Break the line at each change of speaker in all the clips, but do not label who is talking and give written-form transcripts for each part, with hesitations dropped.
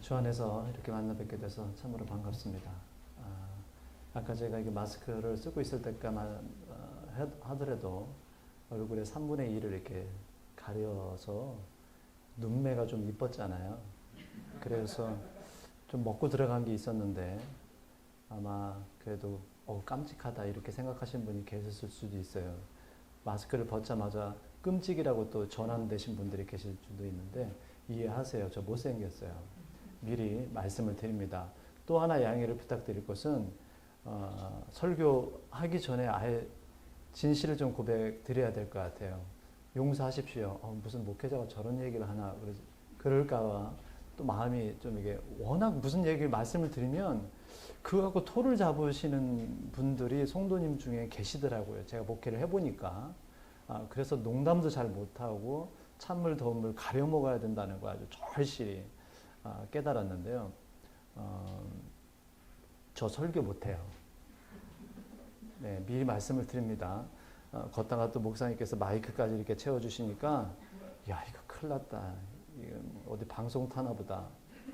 주 안에서 이렇게 만나 뵙게 돼서 참으로 반갑습니다. 아까 제가 이게 마스크를 쓰고 있을 때까만 하더라도 얼굴에 3분의 2를 이렇게 가려서 눈매가 좀 이뻤잖아요. 그래서 좀 먹고 들어간 게 있었는데 아마 그래도 깜찍하다 이렇게 생각하신 분이 계셨을 수도 있어요. 마스크를 벗자마자 끔찍이라고 또 전환되신 분들이 계실 수도 있는데 이해하세요. 저 못생겼어요. 미리 말씀을 드립니다. 또 하나 양해를 부탁드릴 것은 설교하기 전에 아예 진실을 좀 고백 드려야 될 것 같아요. 용서하십시오. 무슨 목회자가 저런 얘기를 하나 그럴까봐 또 마음이 좀 이게 워낙 무슨 얘기를 말씀을 드리면 그거 갖고 토를 잡으시는 분들이 성도님 중에 계시더라고요. 제가 목회를 해보니까. 그래서 농담도 잘 못하고 찬물 더운 물 가려 먹어야 된다는 거 아주 절실히 깨달았는데요. 저 설교 못해요. 네, 미리 말씀을 드립니다. 걷다가 또 목사님께서 마이크까지 이렇게 채워주시니까 야 이거 큰일 났다. 이거 어디 방송 타나 보다.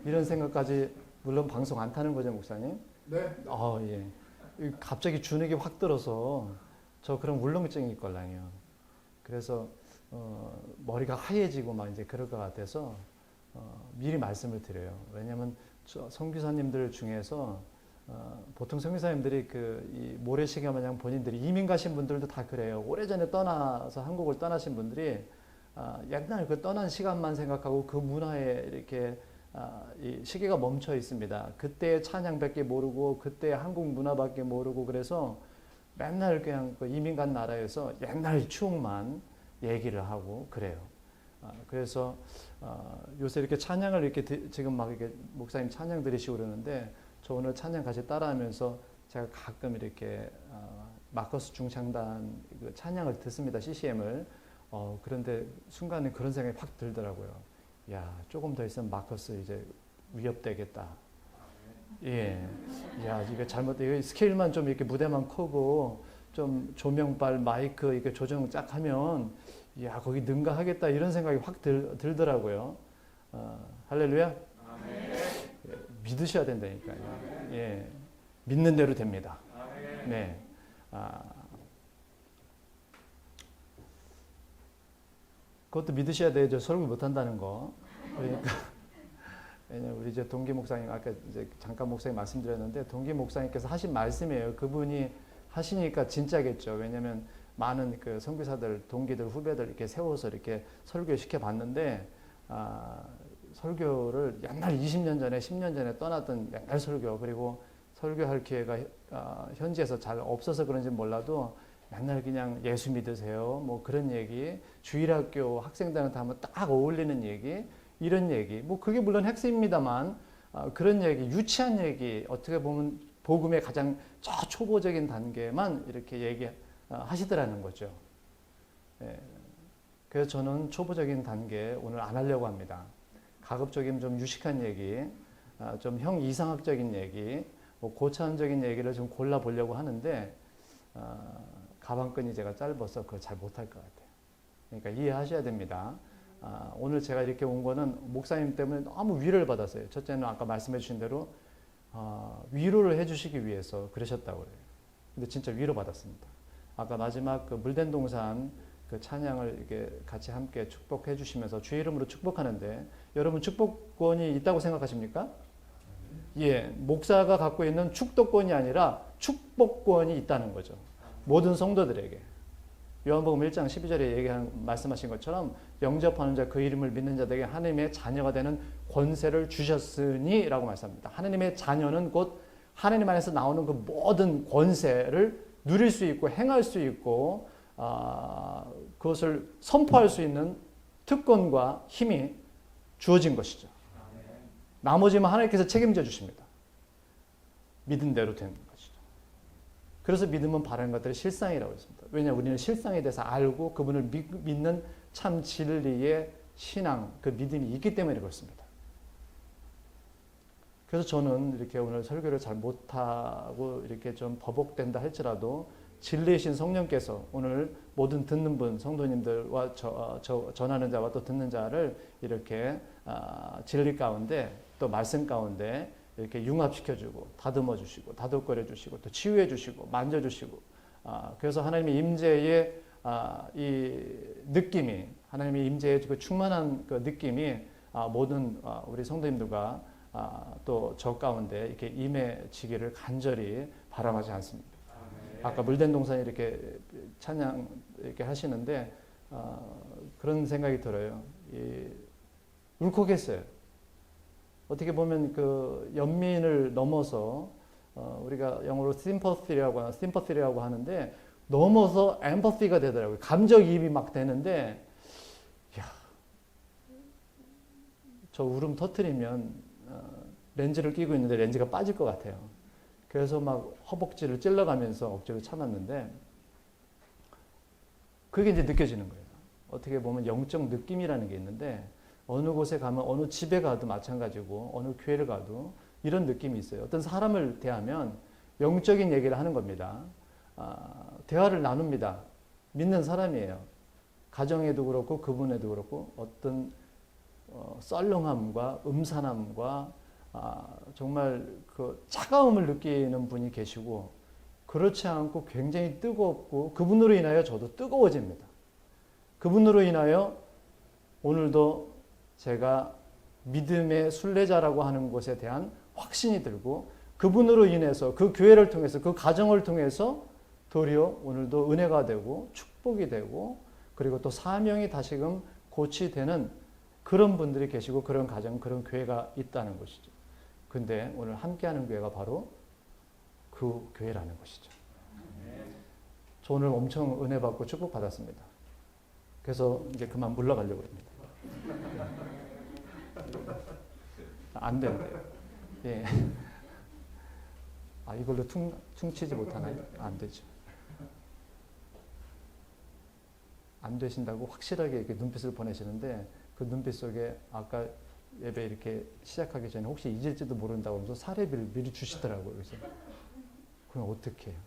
이런 생각까지 물론 방송 안 타는 거죠 목사님?
네.
예. 갑자기 주눅이 확 들어서 저 그런 울렁증이 있걸랑요. 그래서 머리가 하얘지고 막 이제 그럴 것 같아서 미리 말씀을 드려요. 왜냐하면 선교사님들 중에서 보통 선교사님들이 이 모래시계 마냥 본인들이 이민 가신 분들도 다 그래요. 오래전에 떠나서 한국을 떠나신 분들이 옛날 그 떠난 시간만 생각하고 그 문화에 이렇게 이 시계가 멈춰 있습니다. 그때 찬양밖에 모르고 그때 한국 문화밖에 모르고 그래서 맨날 그냥 그 이민 간 나라에서 옛날 추억만 얘기를 하고 그래요. 그래서 요새 이렇게 찬양을 이렇게 지금 막 이렇게 목사님 찬양 들으시고 그러는데 저 오늘 찬양 같이 따라하면서 제가 가끔 이렇게 마커스 중창단 그 찬양을 듣습니다. CCM을. 그런데 순간에 그런 생각이 확 들더라고요. 야, 조금 더 있으면 마커스 이제 위협되겠다. 예. 야, 이게 이거 스케일만 좀 이렇게 무대만 크고 좀 조명빨 마이크 이렇게 조정 쫙 하면 야, 거기 능가하겠다 이런 생각이 확 들더라고요. 할렐루야.
아멘.
예, 믿으셔야 된다니까요. 예. 믿는 대로 됩니다. 네. 그것도 믿으셔야 돼요. 저 설교 못 한다는 거. 그러니까 왜냐면 우리 이제 동기 목사님 아까 이제 잠깐 목사님 말씀드렸는데 동기 목사님께서 하신 말씀이에요. 그분이 하시니까 진짜겠죠. 왜냐면 많은 그 선교사들, 동기들, 후배들 이렇게 세워서 이렇게 설교시켜 봤는데 설교를 옛날 20년 전에 10년 전에 떠났던 옛날 설교 그리고 설교할 기회가 현지에서 잘 없어서 그런지 몰라도 맨날 그냥 예수 믿으세요. 뭐 그런 얘기, 주일학교 학생들한테 하면 딱 어울리는 얘기, 이런 얘기. 뭐 그게 물론 핵심입니다만 그런 얘기, 유치한 얘기, 어떻게 보면 복음의 가장 초보적인 단계만 이렇게 얘기하시더라는 거죠. 예. 그래서 저는 초보적인 단계 오늘 안 하려고 합니다. 가급적이면 좀 유식한 얘기, 좀 형 이상학적인 얘기, 뭐 고차원적인 얘기를 좀 골라보려고 하는데 가방끈이 제가 짧아서 그걸 잘 못할 것 같아요. 그러니까 이해하셔야 됩니다. 오늘 제가 이렇게 온 거는 목사님 때문에 너무 위로를 받았어요. 첫째는 아까 말씀해 주신 대로 위로를 해주시기 위해서 그러셨다고 그래요. 근데 진짜 위로 받았습니다. 아까 마지막 그 물된 동산 그 찬양을 이렇게 같이 함께 축복해 주시면서 주의 이름으로 축복하는데 여러분 축복권이 있다고 생각하십니까? 예, 목사가 갖고 있는 축도권이 아니라 축복권이 있다는 거죠. 모든 성도들에게. 요한복음 1장 12절에 말씀하신 것처럼 영접하는 자 그 이름을 믿는 자들에게 하나님의 자녀가 되는 권세를 주셨으니 라고 말씀합니다. 하나님의 자녀는 곧 하나님 안에서 나오는 그 모든 권세를 누릴 수 있고 행할 수 있고 그것을 선포할 수 있는 특권과 힘이 주어진 것이죠. 나머지만 하나님께서 책임져 주십니다. 믿은 대로 되는 것이죠. 그래서 믿음은 바라는 것들의 실상이라고 했습니다. 왜냐하면 우리는 실상에 대해서 알고 그분을 믿는 참 진리의 신앙, 그 믿음이 있기 때문에 그렇습니다. 그래서 저는 이렇게 오늘 설교를 잘 못하고 이렇게 좀 버벅된다 할지라도 진리이신 성령께서 오늘 모든 듣는 분, 성도님들과 전하는 자와 또 듣는 자를 이렇게 진리 가운데 또 말씀 가운데 이렇게 융합시켜주고 다듬어 주시고 다독거려 주시고 또 치유해 주시고 만져 주시고 그래서 하나님의 임재의 이 느낌이 하나님의 임재의 그 충만한 그 느낌이 모든 우리 성도님들과 또 저 가운데 이렇게 임해지기를 간절히 바람하지 않습니다. 아까 물된 동산이 이렇게 찬양 이렇게 하시는데 그런 생각이 들어요. 울컥했어요. 어떻게 보면 그 연민을 넘어서 우리가 영어로 sympathy라고 하는데 넘어서 empathy가 되더라고요. 감정이입이 막 되는데 야, 저 울음 터트리면 렌즈를 끼고 있는데 렌즈가 빠질 것 같아요. 그래서 막 허벅지를 찔러가면서 억지로 참았는데 그게 이제 느껴지는 거예요. 어떻게 보면 영적 느낌이라는 게 있는데 어느 곳에 가면 어느 집에 가도 마찬가지고 어느 교회를 가도 이런 느낌이 있어요. 어떤 사람을 대하면 영적인 얘기를 하는 겁니다. 대화를 나눕니다. 믿는 사람이에요. 가정에도 그렇고 그분에도 그렇고 어떤 썰렁함과 음산함과 정말 그 차가움을 느끼는 분이 계시고 그렇지 않고 굉장히 뜨겁고 그분으로 인하여 저도 뜨거워집니다. 그분으로 인하여 오늘도 제가 믿음의 순례자라고 하는 것에 대한 확신이 들고 그분으로 인해서 그 교회를 통해서 그 가정을 통해서 도리어 오늘도 은혜가 되고 축복이 되고 그리고 또 사명이 다시금 고치되는 그런 분들이 계시고 그런 가정, 그런 교회가 있다는 것이죠. 근데 오늘 함께하는 교회가 바로 그 교회라는 것이죠. 저 오늘 엄청 은혜 받고 축복 받았습니다. 그래서 이제 그만 물러가려고 합니다. 안 된대요. 예. 이걸로 퉁치지 못하나요? 안 되죠. 안 되신다고 확실하게 이렇게 눈빛을 보내시는데 그 눈빛 속에 아까 예배 이렇게 시작하기 전에 혹시 잊을지도 모른다고 하면서 사례비를 미리 주시더라고요. 그래서 그럼 어떻게 해요?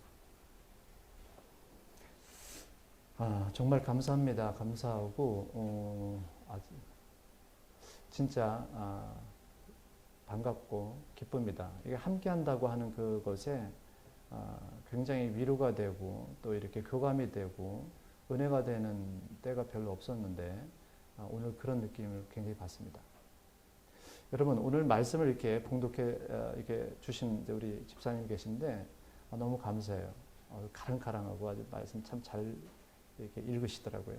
정말 감사합니다. 감사하고 진짜 반갑고 기쁩니다. 이게 함께한다고 하는 그것에 굉장히 위로가 되고 또 이렇게 교감이 되고 은혜가 되는 때가 별로 없었는데 오늘 그런 느낌을 굉장히 받습니다. 여러분 오늘 말씀을 이렇게 봉독해 이렇게 주신 우리 집사님 계신데 너무 감사해요. 가랑가랑하고 아주 말씀 참 잘 이렇게 읽으시더라고요.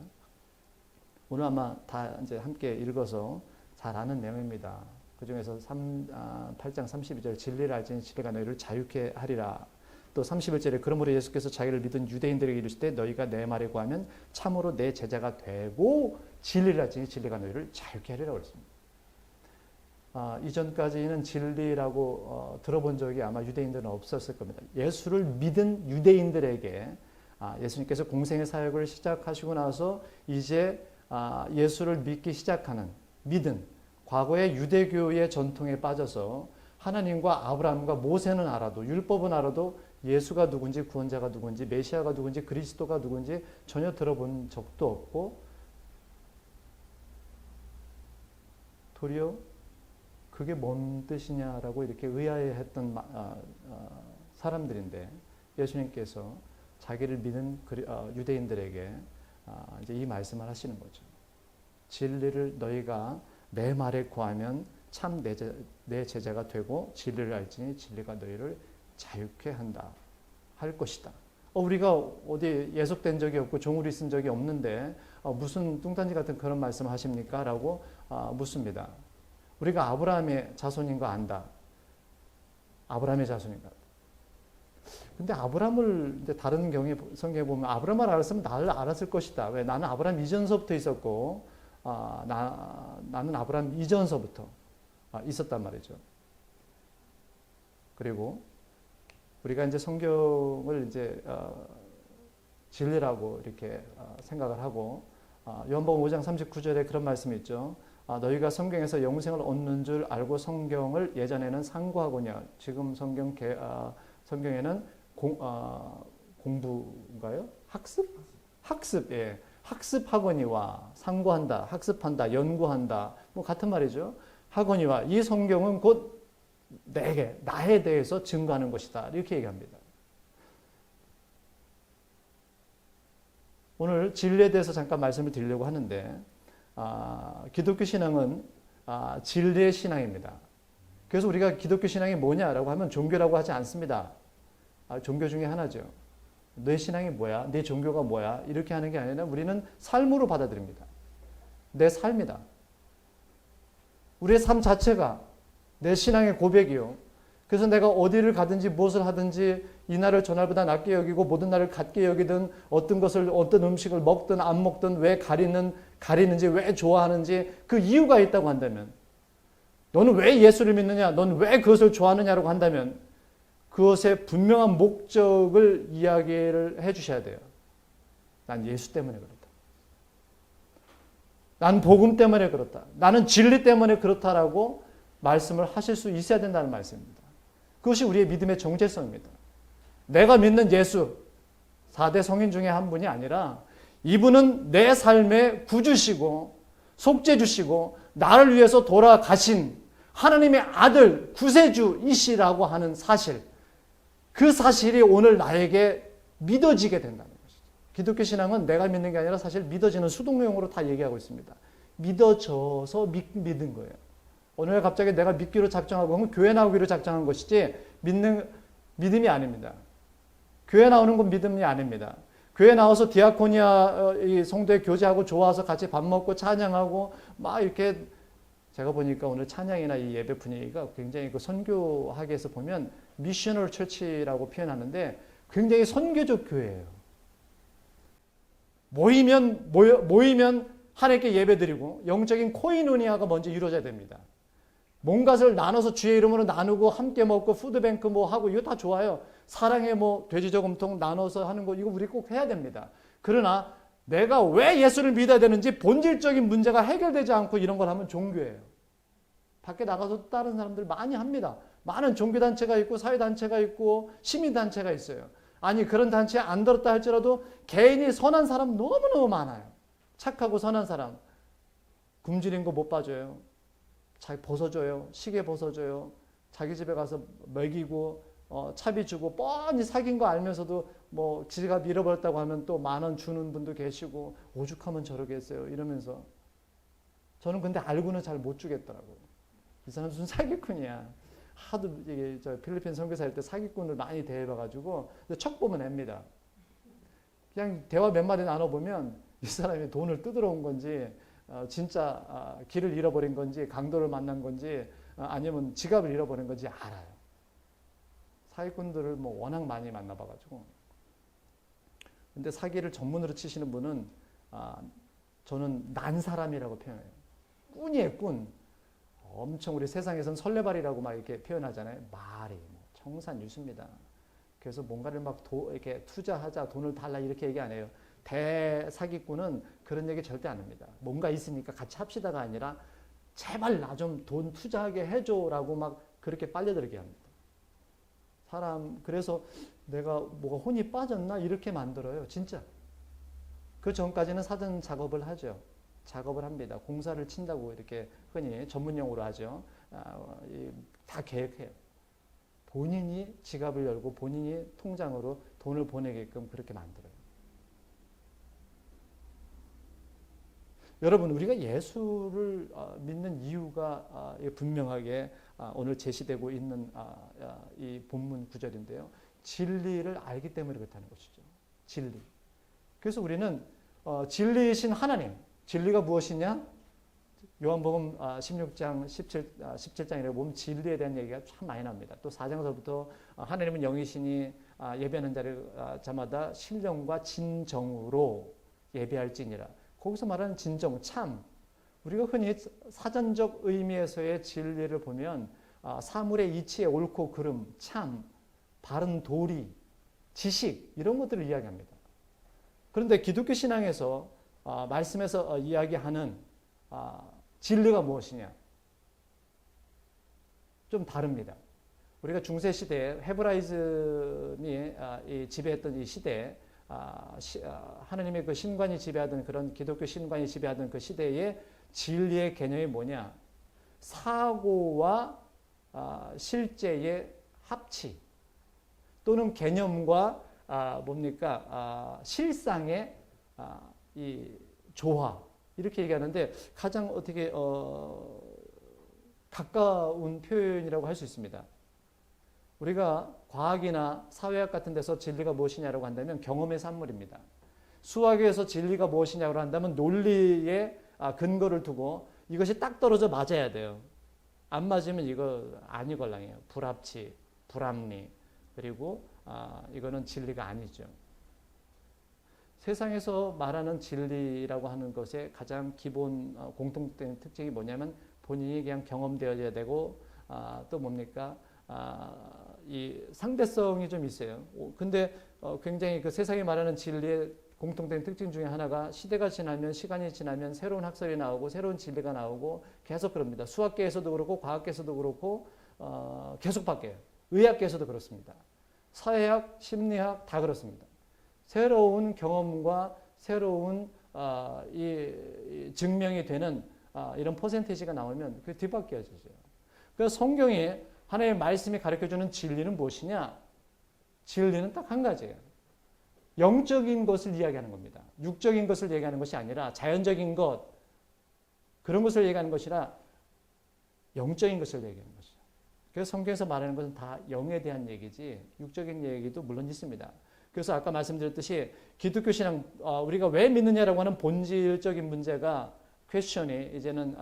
오늘 아마 다 이제 함께 읽어서 잘 아는 내용입니다. 그 중에서 8장 32절 진리를 알지니 진리가 너희를 자유케 하리라. 또 31절에 그러므로 예수께서 자기를 믿은 유대인들에게 이르실 때 너희가 내 말에 구하면 참으로 내 제자가 되고 진리를 알지니 진리가 너희를 자유케 하리라고 그랬습니다. 이전까지는 진리라고 들어본 적이 아마 유대인들은 없었을 겁니다. 예수를 믿은 유대인들에게 예수님께서 공생의 사역을 시작하시고 나서 이제 예수를 믿기 시작하는 믿음, 과거의 유대교의 전통에 빠져서 하나님과 아브라함과 모세는 알아도 율법은 알아도 예수가 누군지 구원자가 누군지 메시아가 누군지 그리스도가 누군지 전혀 들어본 적도 없고 도리어 그게 뭔 뜻이냐라고 이렇게 의아해했던 사람들인데 예수님께서 자기를 믿는 유대인들에게 이제 이 말씀을 하시는 거죠. 진리를 너희가 내 말에 구하면 참 내 제자가 되고 진리를 알지니 진리가 너희를 자유케 한다 할 것이다. 우리가 어디 예속된 적이 없고 종으로 있은 적이 없는데 무슨 뚱딴지 같은 그런 말씀을 하십니까? 라고 묻습니다. 우리가 아브라함의 자손인 거 안다. 아브라함의 자손인가? 근데 아브라함을 이제 다른 경에 성경에 보면 아브라함을 알았으면 나를 알았을 것이다. 왜? 나는 아브라함 이전서부터 있었고 나는 아브라함 이전서부터 있었단 말이죠. 그리고 우리가 이제 성경을 이제 진리라고 이렇게 생각을 하고 요한복음 5장 39절에 그런 말씀이 있죠. 너희가 성경에서 영생을 얻는 줄 알고 성경을 예전에는 상고하거냐. 지금 성경에는 공부인가요? 학습, 예. 학습하거니와 상고한다, 학습한다, 연구한다. 뭐 같은 말이죠. 하거니와 이 성경은 곧 내게, 나에 대해서 증거하는 것이다. 이렇게 얘기합니다. 오늘 진리에 대해서 잠깐 말씀을 드리려고 하는데 기독교 신앙은 진리의 신앙입니다. 그래서 우리가 기독교 신앙이 뭐냐라고 하면 종교라고 하지 않습니다. 종교 중에 하나죠. 내 신앙이 뭐야? 내 종교가 뭐야? 이렇게 하는 게 아니라 우리는 삶으로 받아들입니다. 내 삶이다. 우리의 삶 자체가 내 신앙의 고백이요. 그래서 내가 어디를 가든지 무엇을 하든지 이 날을 저 날보다 낫게 여기고 모든 날을 같게 여기든 어떤 것을 어떤 음식을 먹든 안 먹든 왜 가리는지 왜 좋아하는지 그 이유가 있다고 한다면 너는 왜 예수를 믿느냐? 너는 왜 그것을 좋아하느냐라고 한다면 그것의 분명한 목적을 이야기를 해 주셔야 돼요. 난 예수 때문에 그렇다. 난 복음 때문에 그렇다. 나는 진리 때문에 그렇다라고 말씀을 하실 수 있어야 된다는 말씀입니다. 그것이 우리의 믿음의 정체성입니다. 내가 믿는 예수, 4대 성인 중에 한 분이 아니라 이분은 내 삶의 구주시고 속죄주시고 나를 위해서 돌아가신 하나님의 아들 구세주이시라고 하는 사실, 그 사실이 오늘 나에게 믿어지게 된다는 것이죠. 기독교 신앙은 내가 믿는 게 아니라 사실 믿어지는 수동용어로 다 얘기하고 있습니다. 믿어져서 믿는 거예요. 어느 날 갑자기 내가 믿기로 작정하고 그럼 교회 나오기로 작정한 것이지 믿음이 아닙니다. 교회 나오는 건 믿음이 아닙니다. 교회 나와서 디아코니아 이 성도의 교제하고 좋아서 같이 밥 먹고 찬양하고 막 이렇게 제가 보니까 오늘 찬양이나 이 예배 분위기가 굉장히 그 선교학에서 보면 미셔널 처치라고 표현하는데 굉장히 선교적 교회예요. 모이면 하나님께 예배드리고 영적인 코이노니아가 먼저 이루어져야 됩니다. 뭔가를 나눠서 주의 이름으로 나누고 함께 먹고 푸드뱅크 뭐 하고 이거 다 좋아요. 사랑의 뭐 돼지저금통 나눠서 하는 거 이거 우리 꼭 해야 됩니다. 그러나 내가 왜 예수를 믿어야 되는지 본질적인 문제가 해결되지 않고 이런 걸 하면 종교예요. 밖에 나가서 다른 사람들 많이 합니다. 많은 종교단체가 있고 사회단체가 있고 시민단체가 있어요. 아니 그런 단체에 안 들었다 할지라도 개인이 선한 사람 너무너무 많아요. 착하고 선한 사람. 굶주린 거 못 봐줘요. 자기 벗어줘요. 시계 벗어줘요. 자기 집에 가서 먹이고 차비 주고 뻔히 사귄 거 알면서도 뭐 지갑 잃어버렸다고 하면 또 10,000원 주는 분도 계시고 오죽하면 저러겠어요. 이러면서 저는 근데 알고는 잘 못 주겠더라고요. 이 사람 무슨 사기꾼이야. 하도 이게 저 필리핀 선교사 할 때 사기꾼을 많이 대해봐가지고 척 보면 압니다. 그냥 대화 몇 마디 나눠보면 이 사람이 돈을 뜯으러 온 건지 진짜 길을 잃어버린 건지 강도를 만난 건지 아니면 지갑을 잃어버린 건지 알아요. 사기꾼들을 뭐 워낙 많이 만나봐가지고. 근데 사기를 전문으로 치시는 분은 저는 난 사람이라고 표현해요. 꾼이에요, 꾼. 엄청 우리 세상에선 설레발이라고 막 이렇게 표현하잖아요. 말이 청산유수입니다. 그래서 뭔가를 막 이렇게 투자하자, 돈을 달라 이렇게 얘기 안 해요. 대사기꾼은 그런 얘기 절대 안 합니다. 뭔가 있으니까 같이 합시다가 아니라 제발 나 좀 돈 투자하게 해줘라고 막 그렇게 빨려들게 합니다. 그래서 내가 뭐가 혼이 빠졌나 이렇게 만들어요. 진짜. 그 전까지는 사전 작업을 하죠. 작업을 합니다. 공사를 친다고 이렇게 흔히 전문용어로 하죠. 다 계획해요. 본인이 지갑을 열고 본인이 통장으로 돈을 보내게끔 그렇게 만들어요. 여러분, 우리가 예수를 믿는 이유가 분명하게 오늘 제시되고 있는 이 본문 구절인데요. 진리를 알기 때문에 그렇다는 것이죠. 진리. 그래서 우리는 진리이신 하나님, 진리가 무엇이냐? 요한복음 16장, 17장이라고 보면 진리에 대한 얘기가 참 많이 납니다. 또 4장서부터 하나님은 영이시니 예배하는 자마다 신령과 진정으로 예배할지니라. 거기서 말하는 진정, 참. 우리가 흔히 사전적 의미에서의 진리를 보면 사물의 이치에 옳고 그름, 참, 바른 도리, 지식 이런 것들을 이야기합니다. 그런데 기독교 신앙에서 말씀에서 이야기하는 진리가 무엇이냐? 좀 다릅니다. 우리가 중세 시대에 헤브라이즘이 지배했던 이 시대에 하나님의 그 신관이 지배하던 그런 기독교 신관이 지배하던 그 시대의 진리의 개념이 뭐냐? 사고와 실제의 합치 또는 개념과 실상의 이 조화 이렇게 얘기하는데 가장 어떻게 가까운 표현이라고 할 수 있습니다. 우리가 과학이나 사회학 같은 데서 진리가 무엇이냐라고 한다면 경험의 산물입니다. 수학에서 진리가 무엇이냐고 한다면 논리의 근거를 두고 이것이 딱 떨어져 맞아야 돼요. 안 맞으면 이거 아니걸랑이에요. 불합치, 불합리 그리고 이거는 진리가 아니죠. 세상에서 말하는 진리라고 하는 것의 가장 기본 공통된 특징이 뭐냐면 본인이 그냥 경험되어야 되고 또 뭡니까? 이 상대성이 좀 있어요. 근데 굉장히 그 세상이 말하는 진리의 공통된 특징 중에 하나가 시대가 지나면 시간이 지나면 새로운 학설이 나오고 새로운 진리가 나오고 계속 그럽니다. 수학계에서도 그렇고 과학계에서도 그렇고 계속 바뀌어요. 의학계에서도 그렇습니다. 사회학, 심리학 다 그렇습니다. 새로운 경험과 새로운 이 증명이 되는 이런 퍼센테이지가 나오면 그게 뒤바뀌어지죠. 그래서 성경이 하나님의 말씀이 가르쳐주는 진리는 무엇이냐? 진리는 딱 한 가지예요. 영적인 것을 이야기하는 겁니다. 육적인 것을 얘기하는 것이 아니라 자연적인 것 그런 것을 얘기하는 것이라 영적인 것을 얘기하는 것이죠. 그래서 성경에서 말하는 것은 다 영에 대한 얘기지 육적인 얘기도 물론 있습니다. 그래서 아까 말씀드렸듯이 기독교 신앙 우리가 왜 믿느냐라고 하는 본질적인 문제가 퀘스천이 이제는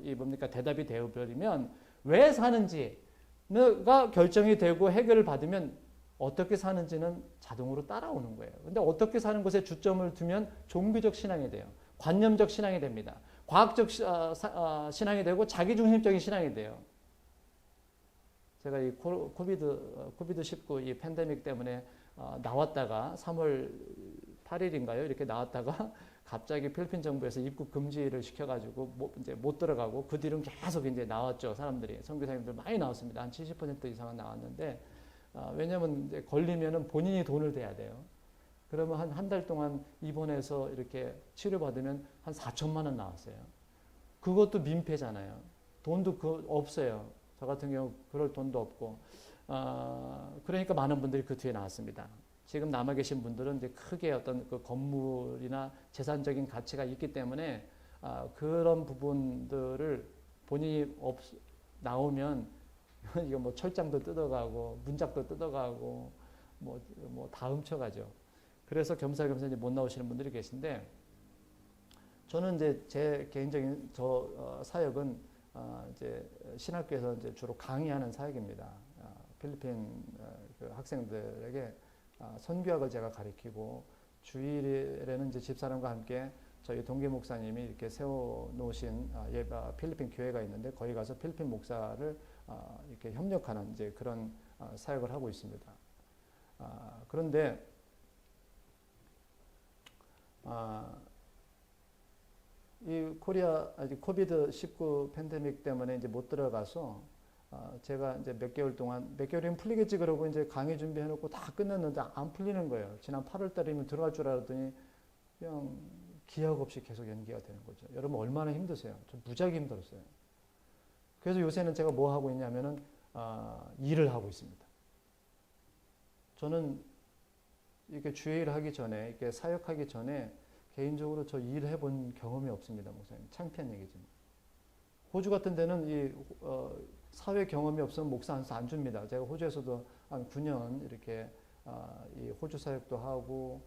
이 뭡니까 대답이 되어버리면 왜 사는지가 결정이 되고 해결을 받으면 어떻게 사는지는 자동으로 따라오는 거예요. 근데 어떻게 사는 것에 주점을 두면 종교적 신앙이 돼요. 관념적 신앙이 됩니다. 과학적 신앙이 되고 자기중심적인 신앙이 돼요. 제가 이 코비드-19 이 팬데믹 때문에 나왔다가 3월 8일인가요? 이렇게 나왔다가 갑자기 필리핀 정부에서 입국 금지를 시켜가지고 이제 못 들어가고 그 뒤로는 계속 이제 나왔죠. 사람들이 선교사님들 많이 나왔습니다. 한 70% 이상은 나왔는데 왜냐하면 이제 걸리면은 본인이 돈을 대야 돼요. 그러면 한 달 동안 입원해서 이렇게 치료받으면 한 4천만 원 나왔어요. 그것도 민폐잖아요. 돈도 없어요. 저 같은 경우 그럴 돈도 없고 그러니까 많은 분들이 그 뒤에 나왔습니다. 지금 남아 계신 분들은 이제 크게 어떤 그 건물이나 재산적인 가치가 있기 때문에 그런 부분들을 본인이 나오면 이거 뭐 철장도 뜯어가고 문짝도 뜯어가고 뭐 다 훔쳐가죠. 그래서 겸사겸사 이제 못 나오시는 분들이 계신데 저는 이제 제 개인적인 사역은 이제 신학교에서 이제 주로 강의하는 사역입니다. 필리핀 그 학생들에게 선교학을 제가 가르치고 주일에는 이제 집사람과 함께 저희 동계 목사님이 이렇게 세워놓으신 필리핀 교회가 있는데 거기 가서 필리핀 목사를 이렇게 협력하는 이제 그런 사역을 하고 있습니다. 그런데 이 코비드-19 팬데믹 때문에 이제 못 들어가서 제가 이제 몇 개월이면 풀리겠지 그러고 이제 강의 준비해놓고 다 끝냈는데 안 풀리는 거예요. 지난 8월 달이면 들어갈 줄 알았더니 그냥 기약 없이 계속 연기가 되는 거죠. 여러분 얼마나 힘드세요? 좀 무지하게 힘들었어요. 그래서 요새는 제가 뭐 하고 있냐면은 일을 하고 있습니다. 저는 이렇게 주일 하기 전에 이렇게 사역하기 전에 개인적으로 저 일해본 경험이 없습니다, 목사님. 창피한 얘기지만. 호주 같은 데는 이 사회 경험이 없으면 목사 안 줍니다. 제가 호주에서도 한 9년 이렇게 이 호주 사역도 하고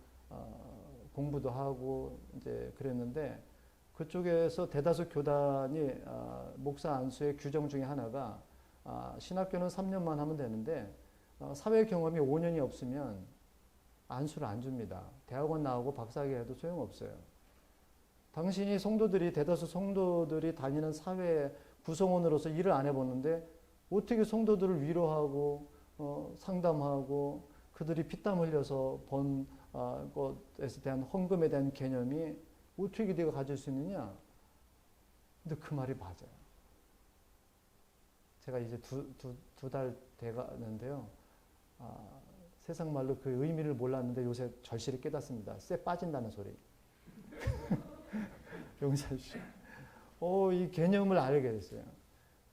공부도 하고 이제 그랬는데 그쪽에서 대다수 교단이 목사 안수의 규정 중에 하나가 신학교는 3년만 하면 되는데 사회 경험이 5년이 없으면 안수를 안 줍니다. 대학원 나오고 박사학위 해도 소용없어요. 당신이 대다수 성도들이 다니는 사회 구성원으로서 일을 안 해봤는데 어떻게 성도들을 위로하고 상담하고 그들이 피땀 흘려서 번 것에 대한 헌금에 대한 개념이 어떻게 네가 가질 수 있느냐? 근데 그 말이 맞아요. 제가 이제 두 달 돼가는데요. 세상 말로 그 의미를 몰랐는데 요새 절실히 깨닫습니다. 쇠 빠진다는 소리. 용서해 주시오. 이 개념을 알게 됐어요.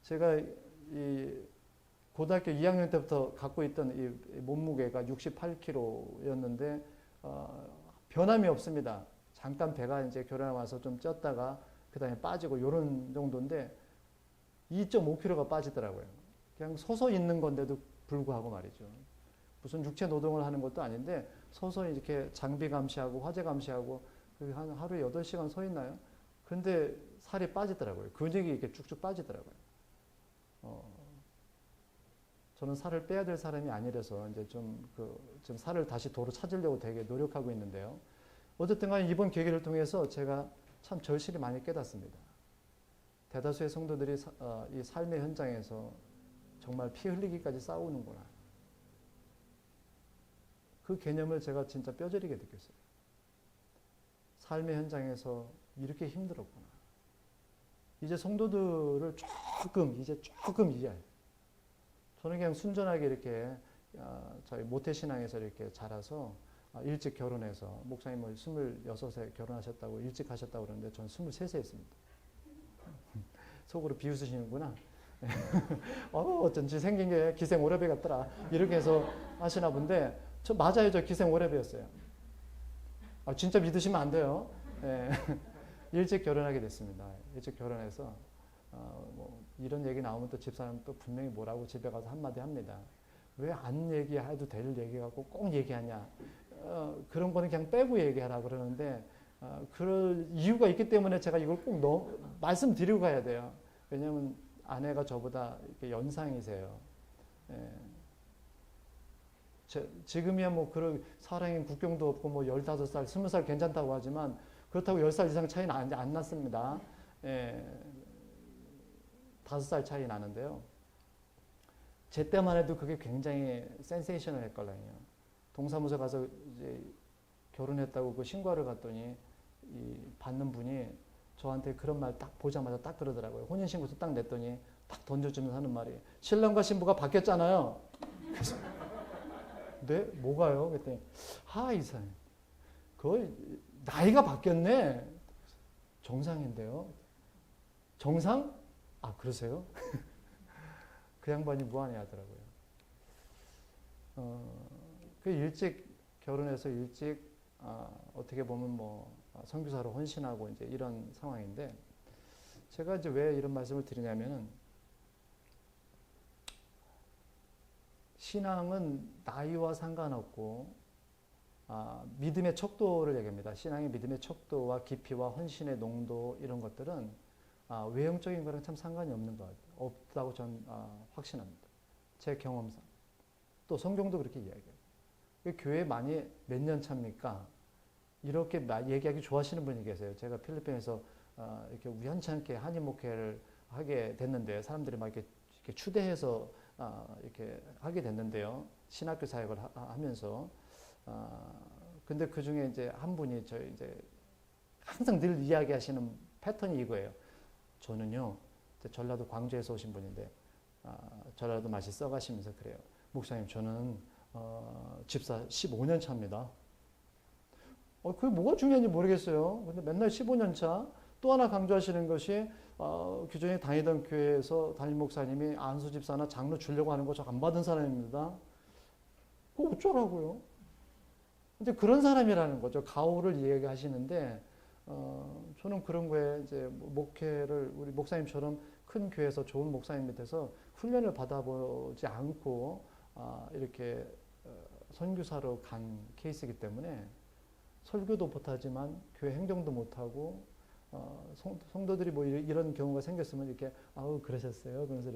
제가 이 고등학교 2학년 때부터 갖고 있던 이 몸무게가 68kg였는데 변함이 없습니다. 잠깐 배가 이제 교련에 와서 좀 쪘다가 그다음에 빠지고 요런 정도인데 2.5kg가 빠지더라고요. 그냥 서서 있는 건데도 불구하고 말이죠. 무슨 육체 노동을 하는 것도 아닌데 서서히 이렇게 장비 감시하고 화재 감시하고 한 하루에 8시간 서 있나요? 근데 살이 빠지더라고요. 근육이 이렇게 쭉쭉 빠지더라고요. 저는 살을 빼야 될 사람이 아니라서 이제 좀 살을 다시 도로 찾으려고 되게 노력하고 있는데요. 어쨌든 간에 이번 계기를 통해서 제가 참 절실히 많이 깨닫습니다. 대다수의 성도들이 이 삶의 현장에서 정말 피 흘리기까지 싸우는구나. 그 개념을 제가 진짜 뼈저리게 느꼈어요. 삶의 현장에서 이렇게 힘들었구나. 이제 성도들을 조금 이해해요. 저는 그냥 순전하게 이렇게 저희 모태신앙에서 이렇게 자라서 일찍 결혼해서 목사님은 26에 결혼하셨다고 일찍 하셨다고 그러는데 저는 23세 했습니다. 속으로 비웃으시는구나. 어쩐지 생긴 게 기생 오래배 같더라. 이렇게 해서 하시나 본데 저 맞아요. 저 기생 오래배였어요. 진짜 믿으시면 안 돼요. 네. 일찍 결혼하게 됐습니다. 일찍 결혼해서 뭐 이런 얘기 나오면 또 집사람 또 분명히 뭐라고 집에 가서 한마디 합니다. 왜 안 얘기해도 될 얘기 갖고 꼭 얘기하냐. 그런 거는 그냥 빼고 얘기하라 그러는데 그럴 이유가 있기 때문에 제가 이걸 꼭 말씀드리고 가야 돼요. 왜냐하면 아내가 저보다 이렇게 연상이세요. 예. 지금이야 뭐 그런 사랑의 국경도 없고 뭐 15살, 20살 괜찮다고 하지만 그렇다고 10살 이상 차이는 안 났습니다. 예. 5살 차이 나는데요. 제 때만 해도 그게 굉장히 센세이셔널 했거든요. 동사무소 가서 이제 결혼했다고 그 신고하러 갔더니 이 받는 분이 저한테 그런 말 딱 보자마자 딱 그러더라고요. 혼인신고서 딱 냈더니 딱 던져주면서 하는 말이 신랑과 신부가 바뀌었잖아요. 그래서 네? 뭐가요? 그랬더니 이사님 그 나이가 바뀌었네. 정상인데요. 정상? 그러세요? 그 양반이 무안해 하더라고요. 그 일찍 결혼해서 일찍 어떻게 보면 뭐 선교사로 헌신하고 이제 이런 상황인데 제가 이제 왜 이런 말씀을 드리냐면은 신앙은 나이와 상관없고 믿음의 척도를 얘기합니다. 신앙의 믿음의 척도와 깊이와 헌신의 농도 이런 것들은 외형적인 거랑 참 상관이 없는 것 같아요. 없다고 전 확신합니다. 제 경험상. 또 성경도 그렇게 이야기해요. 교회 많이 몇 년 차입니까? 이렇게 얘기하기 좋아하시는 분이 계세요. 제가 필리핀에서 이렇게 우연찮게 한인 목회를 하게 됐는데 사람들이 막 이렇게 추대해서 이렇게 하게 됐는데요. 신학교 사역을 하면서 근데 그 중에 이제 한 분이 저희 이제 항상 늘 이야기하시는 패턴이 이거예요. 저는요, 전라도 광주에서 오신 분인데 전라도 맛이 써가시면서 그래요. 목사님, 저는 집사 15년 차입니다. 그게 뭐가 중요한지 모르겠어요. 근데 맨날 15년 차. 또 하나 강조하시는 것이 기존에 다니던 교회에서 담임 목사님이 안수 집사나 장로 주려고 하는 거 저 안 받은 사람입니다. 그거 어쩌라고요? 이제 그런 사람이라는 거죠. 가오를 이야기하시는데 저는 그런 거에 이제 목회를 우리 목사님처럼 큰 교회에서 좋은 목사님 밑에서 훈련을 받아보지 않고 이렇게 선교사로 간 케이스이기 때문에 설교도 못하지만 교회 행정도 못하고 성도들이 뭐 이런 경우가 생겼으면 이렇게 그러셨어요. 그래서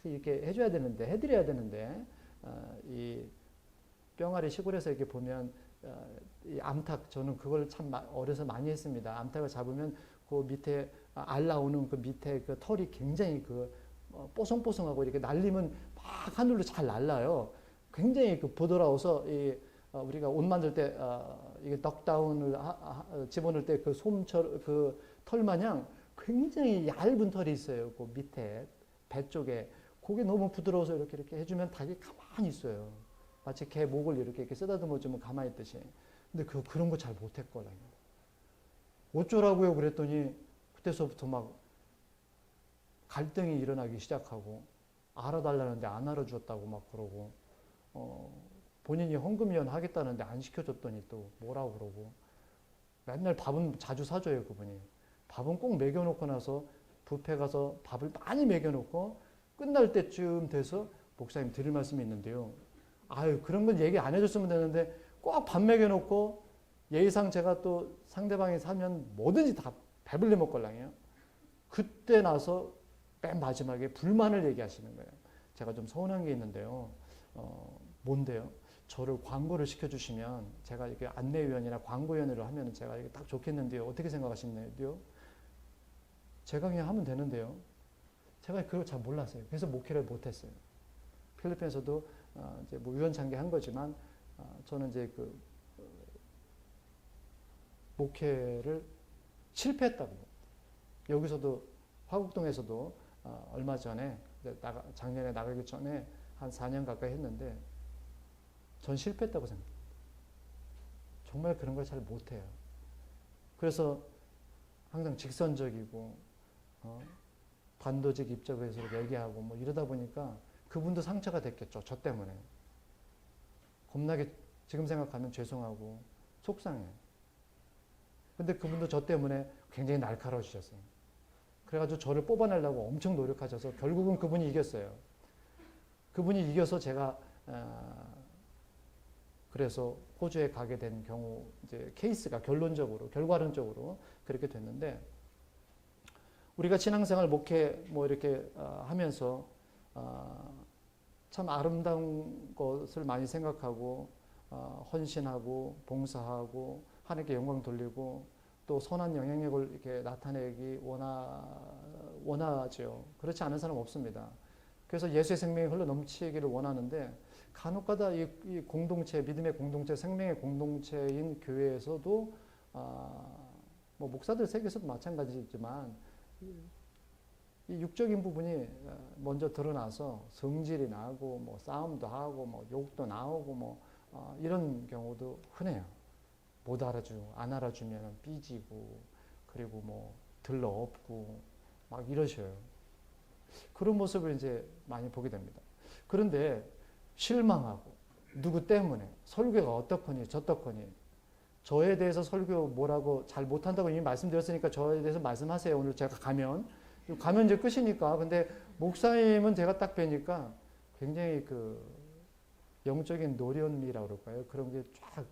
이렇게 해줘야 되는데 해드려야 되는데 이 뿅아리 시골에서 이렇게 보면 이 암탉 저는 그걸 참 어려서 많이 했습니다. 암탉을 잡으면 그 밑에 알 나오는 그 밑에 그 털이 굉장히 그 뽀송뽀송하고 이렇게 날리면 막 하늘로 잘 날라요. 굉장히 그 부드러워서 우리가 옷 만들 때 이게 넉다운을 집어넣을 때 그 솜철 그 털 마냥 굉장히 얇은 털이 있어요. 그 밑에 배 쪽에 그게 너무 부드러워서 이렇게 해주면 닭이 가만히 있어요. 마치 개 목을 이렇게 쓰다듬어 주면 가만히 있듯이. 근데 그런 거 잘 못했거든요. 어쩌라고요? 그랬더니 그때서부터 막 갈등이 일어나기 시작하고 알아달라는데 안 알아주었다고 막 그러고 본인이 헌금위원 하겠다는데 안 시켜줬더니 또 뭐라고 그러고 맨날 밥은 자주 사줘요 그분이. 밥은 꼭 먹여놓고 나서 뷔페 가서 밥을 많이 먹여놓고 끝날 때쯤 돼서 목사님 드릴 말씀이 있는데요. 아유 그런 건 얘기 안 해줬으면 되는데 꼭 밥 먹여놓고 예의상 제가 또 상대방이 사면 뭐든지 다 배불리 먹걸랑해요. 그때 나서 맨 마지막에 불만을 얘기하시는 거예요. 제가 좀 서운한 게 있는데요. 뭔데요? 저를 광고를 시켜주시면 제가 이렇게 안내위원이나 광고위원회를 하면 제가 이게 딱 좋겠는데요. 어떻게 생각하시나요? 제가 그냥 하면 되는데요. 제가 그걸 잘 몰랐어요. 그래서 목회를 못했어요. 필리핀에서도 이제 뭐 우연찮게 한 거지만 저는 이제 그 목회를 실패했다고. 여기서도 화곡동에서도 얼마 전에 작년에 나가기 전에 한 4년 가까이 했는데 전 실패했다고 생각해요. 정말 그런 걸 잘 못해요. 그래서 항상 직선적이고 단도직 입적해서 얘기하고 뭐 이러다 보니까 그분도 상처가 됐겠죠. 저 때문에. 겁나게 지금 생각하면 죄송하고 속상해요. 근데 그분도 저 때문에 굉장히 날카로우셨어요. 그래가지고 저를 뽑아내려고 엄청 노력하셔서 결국은 그분이 이겼어요. 그분이 이겨서 제가 그래서 호주에 가게 된 경우 이제 케이스가 결과론적으로 그렇게 됐는데 우리가 신앙생활 목회 뭐 이렇게 하면서 참 아름다운 것을 많이 생각하고 헌신하고 봉사하고 하나님께 영광 돌리고 또 선한 영향력을 이렇게 나타내기 원하죠. 그렇지 않은 사람 없습니다. 그래서 예수의 생명이 흘러 넘치기를 원하는데 간혹가다 이 공동체, 믿음의 공동체, 생명의 공동체인 교회에서도 뭐 목사들 세계에서도 마찬가지지만 이 육적인 부분이 먼저 드러나서 성질이 나고 뭐 싸움도 하고 뭐 욕도 나오고 뭐 이런 경우도 흔해요. 못 알아주고 안 알아주면 삐지고 그리고 뭐 들러 엎고 막 이러셔요. 그런 모습을 이제 많이 보게 됩니다. 그런데 실망하고 누구 때문에 설교가 어떻거니 저떻거니 저에 대해서 설교 뭐라고 잘 못한다고 이미 말씀드렸으니까 저에 대해서 말씀하세요. 오늘 제가 가면 이제 끝이니까. 근데 목사님은 제가 딱 뵈니까 굉장히 그 영적인 노련미라고 그럴까요? 그런 게 쫙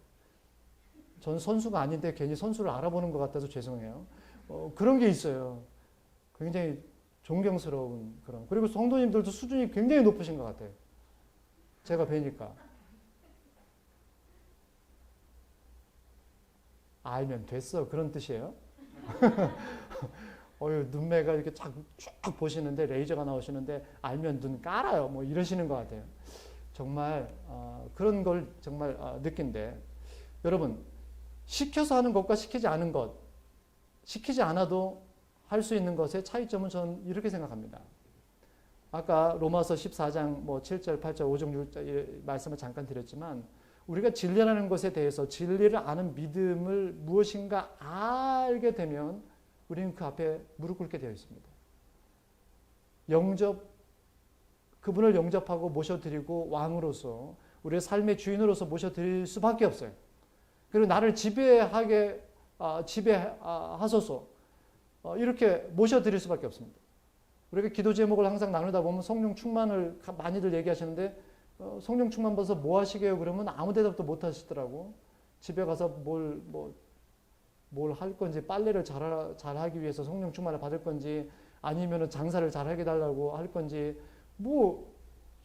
전 선수가 아닌데 괜히 선수를 알아보는 것 같아서 죄송해요. 그런 게 있어요. 굉장히 존경스러운 그런. 그리고 성도님들도 수준이 굉장히 높으신 것 같아요. 제가 뵈니까. 알면 됐어. 그런 뜻이에요. 눈매가 이렇게 쫙 보시는데 레이저가 나오시는데 알면 눈 깔아요. 뭐 이러시는 것 같아요. 정말 그런 걸 정말 느낀데 여러분 시켜서 하는 것과 시키지 않은 것 시키지 않아도 할 수 있는 것의 차이점은 저는 이렇게 생각합니다. 아까 로마서 14장 뭐 7절, 8절, 5절, 6절 말씀을 잠깐 드렸지만 우리가 진리라는 것에 대해서 진리를 아는 믿음을 무엇인가 알게 되면 우리는 그 앞에 무릎 꿇게 되어 있습니다. 그분을 영접하고 모셔드리고 왕으로서 우리의 삶의 주인으로서 모셔드릴 수밖에 없어요. 그리고 나를 지배하소서 이렇게 모셔드릴 수밖에 없습니다. 우리가 기도 제목을 항상 나누다 보면 성령 충만을 많이들 얘기하시는데 성령 충만 받아서 뭐 하시게요? 그러면 아무 대답도 못 하시더라고. 집에 가서 뭘 할 건지 빨래를 잘하기 위해서 성령 충만을 받을 건지 아니면 장사를 잘하게 해달라고 할 건지 뭐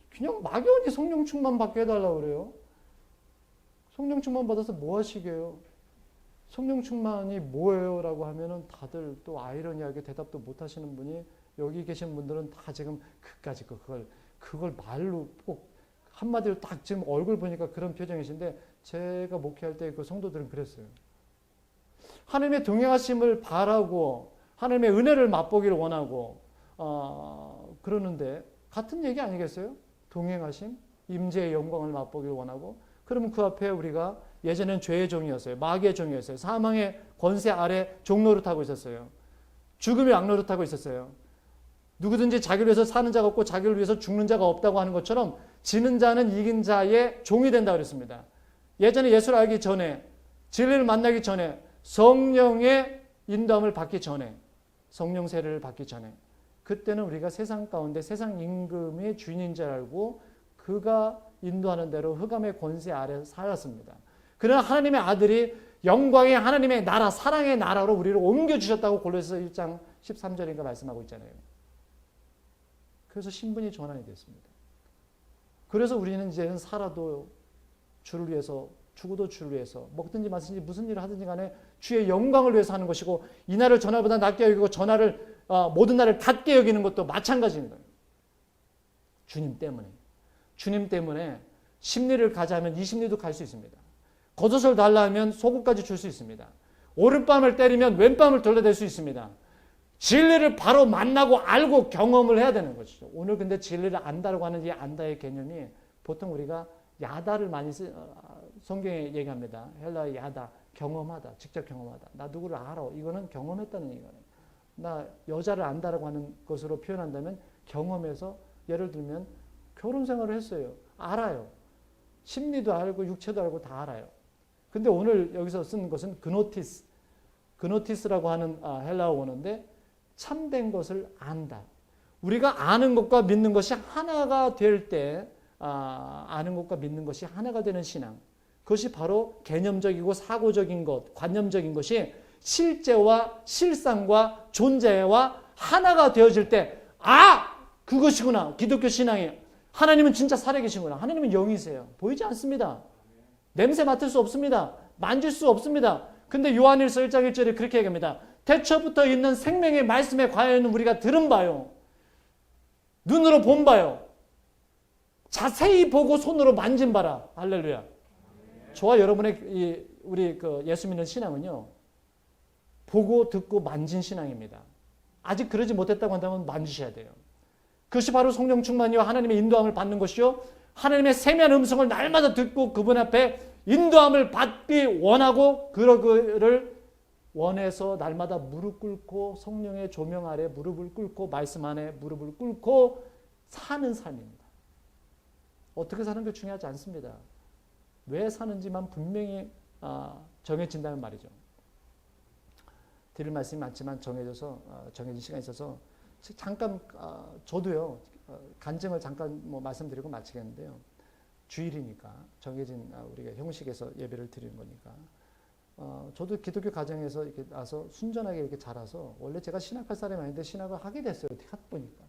그냥 막연히 성령 충만 받게 해달라고 그래요. 성령 충만 받아서 뭐 하시게요? 성령 충만이 뭐예요? 라고 하면은 다들 또 아이러니하게 대답도 못 하시는 분이 여기 계신 분들은 다 지금 그걸 말로 꼭 한마디로 딱 지금 얼굴 보니까 그런 표정이신데 제가 목회할 때 그 성도들은 그랬어요. 하나님의 동행하심을 바라고 하나님의 은혜를 맛보기를 원하고 그러는데 같은 얘기 아니겠어요? 동행하심, 임재의 영광을 맛보기를 원하고 그러면 그 앞에 우리가 예전엔 죄의 종이었어요. 마귀의 종이었어요. 사망의 권세 아래 종노릇하고 있었어요. 죽음의 악노릇하고 있었어요. 누구든지 자기를 위해서 사는 자가 없고 자기를 위해서 죽는 자가 없다고 하는 것처럼 지는 자는 이긴 자의 종이 된다 그랬습니다. 예전에 예수를 알기 전에, 진리를 만나기 전에, 성령의 인도함을 받기 전에, 성령 세례를 받기 전에, 그때는 우리가 세상 가운데 세상 임금의 주인인 줄 알고 그가 인도하는 대로 흑암의 권세 아래 살았습니다. 그러나 하나님의 아들이 영광의 하나님의 나라, 사랑의 나라로 우리를 옮겨주셨다고 골로새서 1장 13절인가 말씀하고 있잖아요. 그래서 신분이 전환이 됐습니다. 그래서 우리는 이제는 살아도 주를 위해서, 죽어도 주를 위해서, 먹든지 마든지 무슨 일을 하든지 간에 주의 영광을 위해서 하는 것이고, 이 날을 전날보다 낮게 여기고 전날을 모든 날을 같게 여기는 것도 마찬가지인 거예요. 주님 때문에. 주님 때문에 십리를 가자면 이 십리도 갈 수 있습니다. 겉옷을 달라 하면 속옷까지 줄 수 있습니다. 오른뺨을 때리면 왼뺨을 돌려댈 수 있습니다. 진리를 바로 만나고 알고 경험을 해야 되는 것이죠. 오늘 근데 진리를 안다라고 하는 이 안다의 개념이 보통 우리가 야다를 많이 성경에 얘기합니다. 헬라의 야다, 경험하다, 직접 경험하다. 나 누구를 알아. 이거는 경험했다는 얘기예요. 나 여자를 안다라고 하는 것으로 표현한다면 경험해서, 예를 들면 결혼 생활을 했어요. 알아요. 심리도 알고 육체도 알고 다 알아요. 근데 오늘 여기서 쓴 것은 그노티스. 그노티스라고 하는 헬라어 원어인데 참된 것을 안다. 우리가 아는 것과 믿는 것이 하나가 될 때, 아는 것과 믿는 것이 하나가 되는 신앙. 그것이 바로 개념적이고 사고적인 것, 관념적인 것이 실제와 실상과 존재와 하나가 되어질 때, 그것이구나. 기독교 신앙이. 하나님은 진짜 살아계시구나. 하나님은 영이세요. 보이지 않습니다. 냄새 맡을 수 없습니다. 만질 수 없습니다. 근데 요한일서 1장 1절에 그렇게 얘기합니다. 태초부터 있는 생명의 말씀의 과연은 우리가 들은 바요. 눈으로 본 바요. 자세히 보고 손으로 만진 바라. 할렐루야. 저와 여러분의 우리 예수 믿는 신앙은요, 보고 듣고 만진 신앙입니다. 아직 그러지 못했다고 한다면 만지셔야 돼요. 그것이 바로 성령 충만이와 하나님의 인도함을 받는 것이요, 하나님의 세미한 음성을 날마다 듣고 그분 앞에 인도함을 받기 원하고 그를 원해서 날마다 무릎 꿇고 성령의 조명 아래 무릎을 꿇고 말씀 안에 무릎을 꿇고 사는 삶입니다. 어떻게 사는 게 중요하지 않습니다. 왜 사는지만 분명히 정해진다는 말이죠. 드릴 말씀이 많지만 정해진 시간이 있어서 잠깐 저도요, 간증을 잠깐 말씀드리고 마치겠는데요. 주일이니까 정해진 우리가 형식에서 예배를 드리는 거니까 저도 기독교 가정에서 이렇게 나서 순전하게 이렇게 자라서 원래 제가 신학할 사람이 아닌데 신학을 하게 됐어요. 어떻게 하다 보니까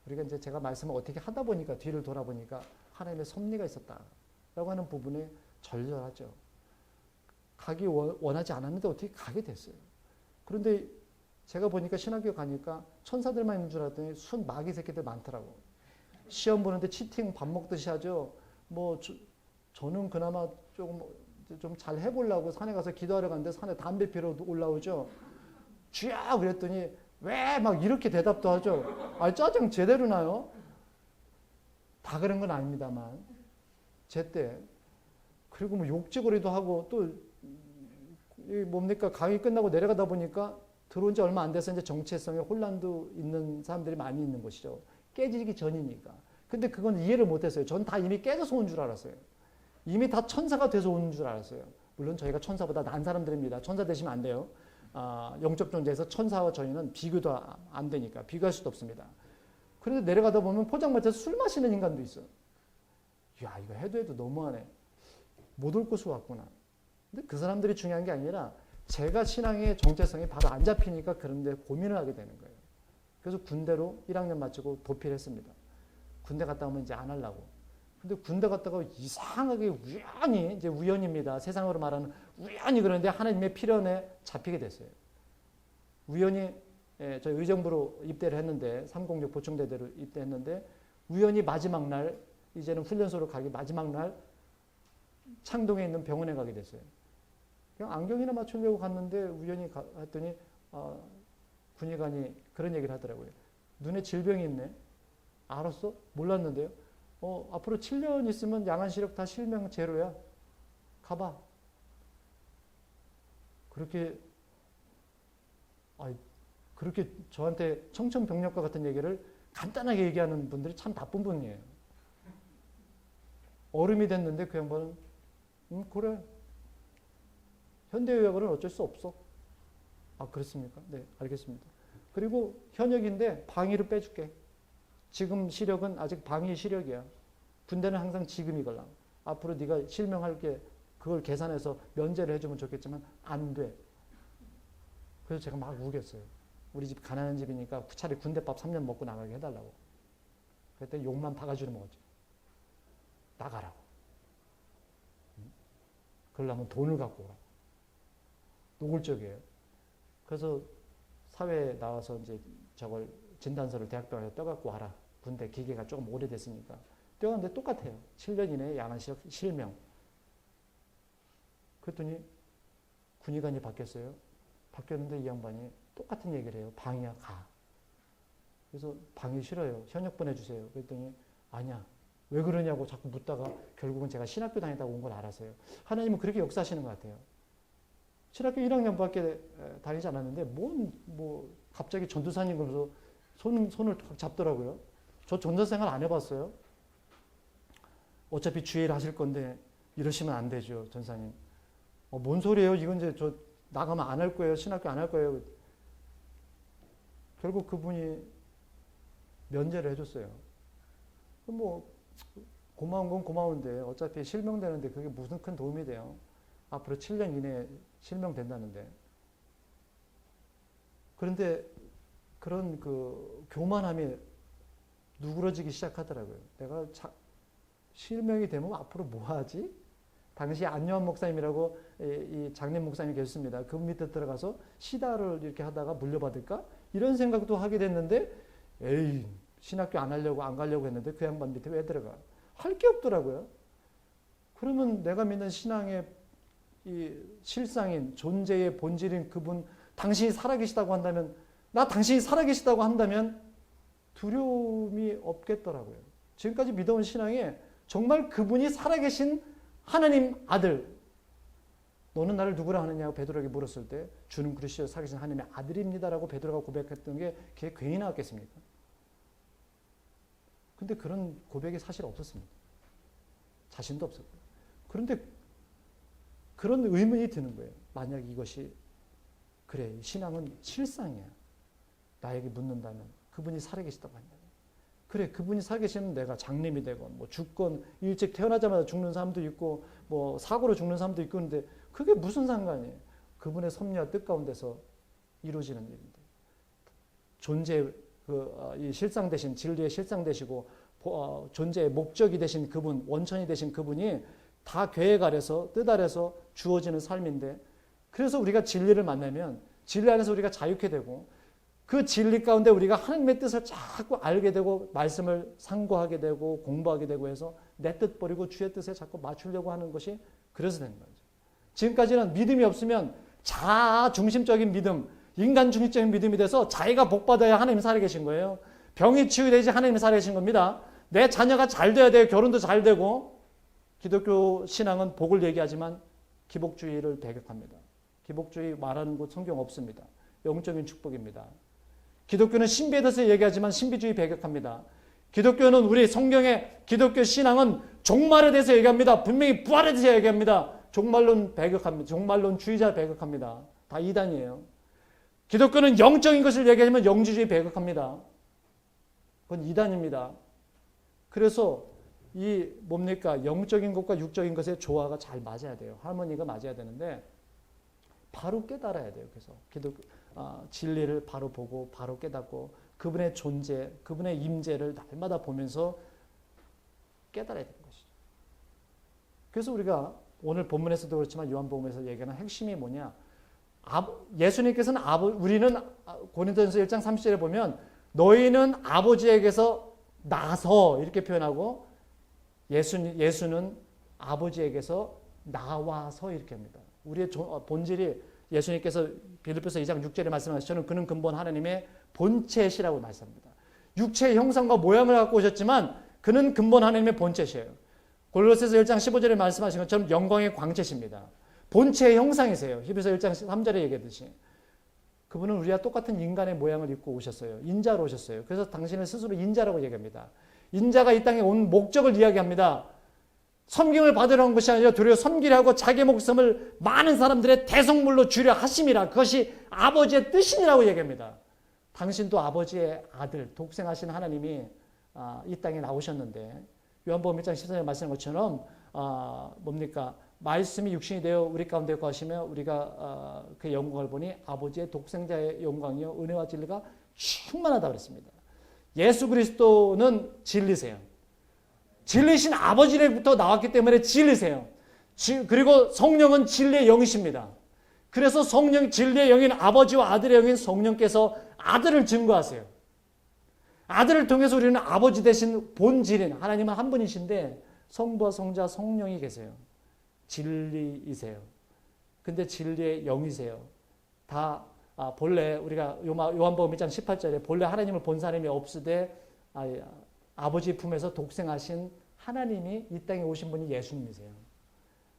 우리가 이제 제가 말씀을 어떻게 하다 보니까 뒤를 돌아보니까 하나님의 섭리가 있었다라고 하는 부분에 절절하죠. 가기 원하지 않았는데 어떻게 가게 됐어요. 그런데 제가 보니까 신학교 가니까 천사들만 있는 줄 알았더니 순 마귀 새끼들 많더라고. 시험 보는데 치팅 밥 먹듯이 하죠. 저는 그나마 조금 좀 잘 해보려고 산에 가서 기도하러 갔는데 산에 담배 피러 올라오죠. 쥐야 그랬더니 왜 막 이렇게 대답도 하죠. 짜증 제대로 나요. 다 그런 건 아닙니다만 제때 그리고 욕지거리도 하고 또 뭡니까 강의 끝나고 내려가다 보니까 들어온 지 얼마 안 돼서 이제 정체성에 혼란도 있는 사람들이 많이 있는 것이죠. 깨지기 전이니까. 근데 그건 이해를 못했어요. 전 다 이미 깨져서 온 줄 알았어요. 이미 다 천사가 돼서 오는 줄 알았어요. 물론 저희가 천사보다 나은 사람들입니다. 천사 되시면 안 돼요. 영적 존재에서 천사와 저희는 비교도 안 되니까 비교할 수도 없습니다. 그런데 내려가다 보면 포장마차에서 술 마시는 인간도 있어요. 이거 해도 너무하네. 못 올 곳으로 왔구나. 근데 그 사람들이 중요한 게 아니라 제가 신앙의 정체성이 바로 안 잡히니까 그런데 고민을 하게 되는 거예요. 그래서 군대로 1학년 마치고 도피를 했습니다. 군대 갔다 오면 이제 안 하려고. 근데 군대 갔다가 이상하게 우연히, 이제 우연입니다. 세상으로 말하는 우연히 그런데 하나님의 필연에 잡히게 됐어요. 우연히 저희 의정부로 입대를 했는데 306 보충대대로 입대했는데 우연히 마지막 날 이제는 훈련소로 가기 마지막 날 창동에 있는 병원에 가게 됐어요. 그냥 안경이나 맞추려고 갔는데 우연히 갔더니 군의관이 그런 얘기를 하더라고요. 눈에 질병이 있네. 알았어? 몰랐는데요. 앞으로 7년 있으면 양한시력 다 실명 제로야. 가봐. 그렇게 그렇게 저한테 청천벽력과 같은 얘기를 간단하게 얘기하는 분들이 참 나쁜 분이에요. 어른이 됐는데 그 양반은 그래. 현대의학은 어쩔 수 없어. 아 그렇습니까? 네 알겠습니다. 그리고 현역인데 방위를 빼줄게. 지금 시력은 아직 방위 시력이야. 군대는 항상 지금 이걸라. 앞으로 네가 실명할 게 그걸 계산해서 면제를 해주면 좋겠지만 안 돼. 그래서 제가 막 우겼어요. 우리 집 가난한 집이니까 차라리 군대밥 3년 먹고 나가게 해달라고. 그랬더니 욕만 바가지로 먹었죠. 나가라고. 그러려면 돈을 갖고 오라고. 노골적이에요. 그래서 사회에 나와서 이제 저걸 진단서를 대학병원에 떠갖고 와라. 군대 기계가 조금 오래됐으니까. 뛰어갔는데 똑같아요. 7년 이내에 양한 실명. 그랬더니 군의관이 바뀌었어요. 바뀌었는데 이 양반이 똑같은 얘기를 해요. 방이야 가. 그래서 방이 싫어요. 현역 보내주세요. 그랬더니 아니야. 왜 그러냐고 자꾸 묻다가 결국은 제가 신학교 다니다가 온 걸 알았어요. 하나님은 그렇게 역사하시는 것 같아요. 신학교 1학년밖에 다니지 않았는데 뭐 갑자기 전도사님 그러면서 손을 탁 잡더라고요. 저 전도생활 안 해봤어요. 어차피 주일 하실 건데 이러시면 안 되죠, 전사님. 뭔 소리예요? 이건 이제 저 나가면 안 할 거예요. 신학교 안 할 거예요. 결국 그분이 면제를 해줬어요. 뭐 고마운 건 고마운데 어차피 실명되는데 그게 무슨 큰 도움이 돼요. 앞으로 7년 이내에 실명된다는데. 그런데 그런 그 교만함이 누그러지기 시작하더라고요. 내가 실명이 되면 앞으로 뭐 하지? 당시 안요한 목사님이라고 이 장례 목사님이 계셨습니다. 그 밑에 들어가서 시다를 이렇게 하다가 물려받을까? 이런 생각도 하게 됐는데 에이 신학교 안 가려고 했는데 그 양반 밑에 왜 들어가? 할 게 없더라고요. 그러면 내가 믿는 신앙의 이 실상인 존재의 본질인 그분 당신이 살아계시다고 한다면 나 당신이 살아계시다고 한다면 두려움이 없겠더라고요. 지금까지 믿어온 신앙에 정말 그분이 살아계신 하나님 아들 너는 나를 누구라 하느냐고 베드로에게 물었을 때 주는 그리스도 살아계신 하나님의 아들입니다라고 베드로가 고백했던 게 그게 괜히 나왔겠습니까? 근데 그런 고백이 사실 없었습니다. 자신도 없었고. 그런데 그런 의문이 드는 거예요. 만약 이것이 그래 신앙은 실상이야. 나에게 묻는다면 그분이 살아계시다고 한다면 그래 그분이 살아계시면 내가 장님이 되건 뭐 죽건 일찍 태어나자마자 죽는 사람도 있고 뭐 사고로 죽는 사람도 있고 그런데 그게 무슨 상관이에요. 그분의 섭리와 뜻 가운데서 이루어지는 일인데 존재 이 실상 되신 진리의 실상 되시고 존재의 목적이 되신 그분 원천이 되신 그분이 다 계획 아래서 뜻 아래서 주어지는 삶인데 그래서 우리가 진리를 만나면 진리 안에서 우리가 자유케 되고 그 진리 가운데 우리가 하나님의 뜻을 자꾸 알게 되고 말씀을 상고하게 되고 공부하게 되고 해서 내 뜻 버리고 주의 뜻에 자꾸 맞추려고 하는 것이 그래서 되는 거죠. 지금까지는 믿음이 없으면 자아 중심적인 믿음, 인간 중심적인 믿음이 돼서 자기가 복받아야 하나님이 살아계신 거예요. 병이 치유되지 하나님이 살아계신 겁니다. 내 자녀가 잘 돼야 돼요. 결혼도 잘 되고. 기독교 신앙은 복을 얘기하지만 기복주의를 배격합니다. 기복주의 말하는 곳 성경 없습니다. 영적인 축복입니다. 기독교는 신비에 대해서 얘기하지만 신비주의 배격합니다. 기독교는 우리 성경의 기독교 신앙은 종말에 대해서 얘기합니다. 분명히 부활에 대해서 얘기합니다. 종말론 배격합니다. 종말론주의자 배격합니다. 다 이단이에요. 기독교는 영적인 것을 얘기하지만 영지주의 배격합니다. 그건 이단입니다. 그래서 이 뭡니까? 영적인 것과 육적인 것의 조화가 잘 맞아야 돼요. 하모니가 맞아야 되는데 바로 깨달아야 돼요. 그래서 기독교 진리를 바로 보고 바로 깨닫고 그분의 존재, 그분의 임재를 날마다 보면서 깨달아야 되는 것이죠. 그래서 우리가 오늘 본문에서도 그렇지만 요한복음에서 얘기하는 핵심이 뭐냐? 예수님께서는 우리는 고린도전서 1장 30절에 보면 너희는 아버지에게서 나서 이렇게 표현하고 예수는 아버지에게서 나와서 이렇게 합니다. 우리의 본질이 예수님께서 빌립보서 2장 6절에 말씀하시는 그는 근본 하나님의 본체시라고 말씀합니다. 육체의 형상과 모양을 갖고 오셨지만 그는 근본 하나님의 본체시예요. 골로새서 1장 15절에 말씀하신 것처럼 영광의 광채십니다. 본체의 형상이세요. 히브리서 1장 3절에 얘기했듯이. 그분은 우리와 똑같은 인간의 모양을 입고 오셨어요. 인자로 오셨어요. 그래서 당신을 스스로 인자라고 얘기합니다. 인자가 이 땅에 온 목적을 이야기합니다. 섬김을 받으러 온 것이 아니라 도리어 섬기려 하고 자기 목숨을 많은 사람들의 대속물로 주려 하심이라. 그것이 아버지의 뜻이라고 얘기합니다. 당신도 아버지의 아들, 독생하신 하나님이 이 땅에 나오셨는데 요한복음 1장 14절에 말씀한 것처럼 뭡니까? 말씀이 육신이 되어 우리 가운데 거하시며 우리가 그 영광을 보니 아버지의 독생자의 영광이요 은혜와 진리가 충만하다고 그랬습니다. 예수 그리스도는 진리세요. 진리신 아버지로부터 나왔기 때문에 진리세요. 그리고 성령은 진리의 영이십니다. 그래서 성령, 진리의 영인 아버지와 아들의 영인 성령께서 아들을 증거하세요. 아들을 통해서 우리는 아버지 대신 본질인 하나님은 한 분이신데 성부와 성자, 성령이 계세요. 진리이세요. 근데 진리의 영이세요. 다 본래 우리가 요한복음 1장 18절에 본래 하나님을 본 사람이 없으되 아버지 품에서 독생하신 하나님이 이 땅에 오신 분이 예수님이세요.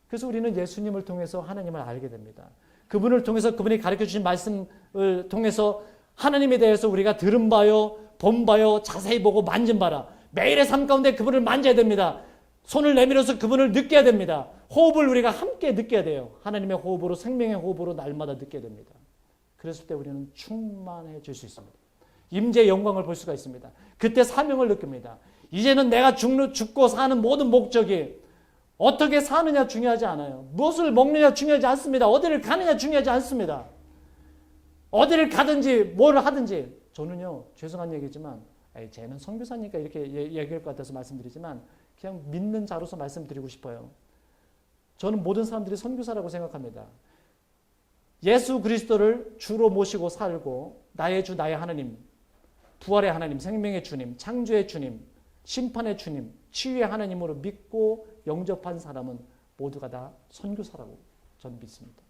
그래서 우리는 예수님을 통해서 하나님을 알게 됩니다. 그분을 통해서 그분이 가르쳐 주신 말씀을 통해서 하나님에 대해서 우리가 들은 바요, 본 바요, 자세히 보고 만진 바라. 매일의 삶 가운데 그분을 만져야 됩니다. 손을 내밀어서 그분을 느껴야 됩니다. 호흡을 우리가 함께 느껴야 돼요. 하나님의 호흡으로, 생명의 호흡으로 날마다 느껴야 됩니다. 그랬을 때 우리는 충만해질 수 있습니다. 임재의 영광을 볼 수가 있습니다. 그때 사명을 느낍니다. 이제는 내가 죽고 사는 모든 목적이 어떻게 사느냐 중요하지 않아요. 무엇을 먹느냐 중요하지 않습니다. 어디를 가느냐 중요하지 않습니다. 어디를 가든지 뭘 하든지. 저는요, 죄송한 얘기지만 쟤는 선교사니까 이렇게 얘기할 것 같아서 말씀드리지만 그냥 믿는 자로서 말씀드리고 싶어요. 저는 모든 사람들이 선교사라고 생각합니다. 예수 그리스도를 주로 모시고 살고 나의 주 나의 하나님, 부활의 하나님, 생명의 주님, 창조의 주님, 심판의 주님, 치유의 하나님으로 믿고 영접한 사람은 모두가 다 선교사라고 저는 믿습니다.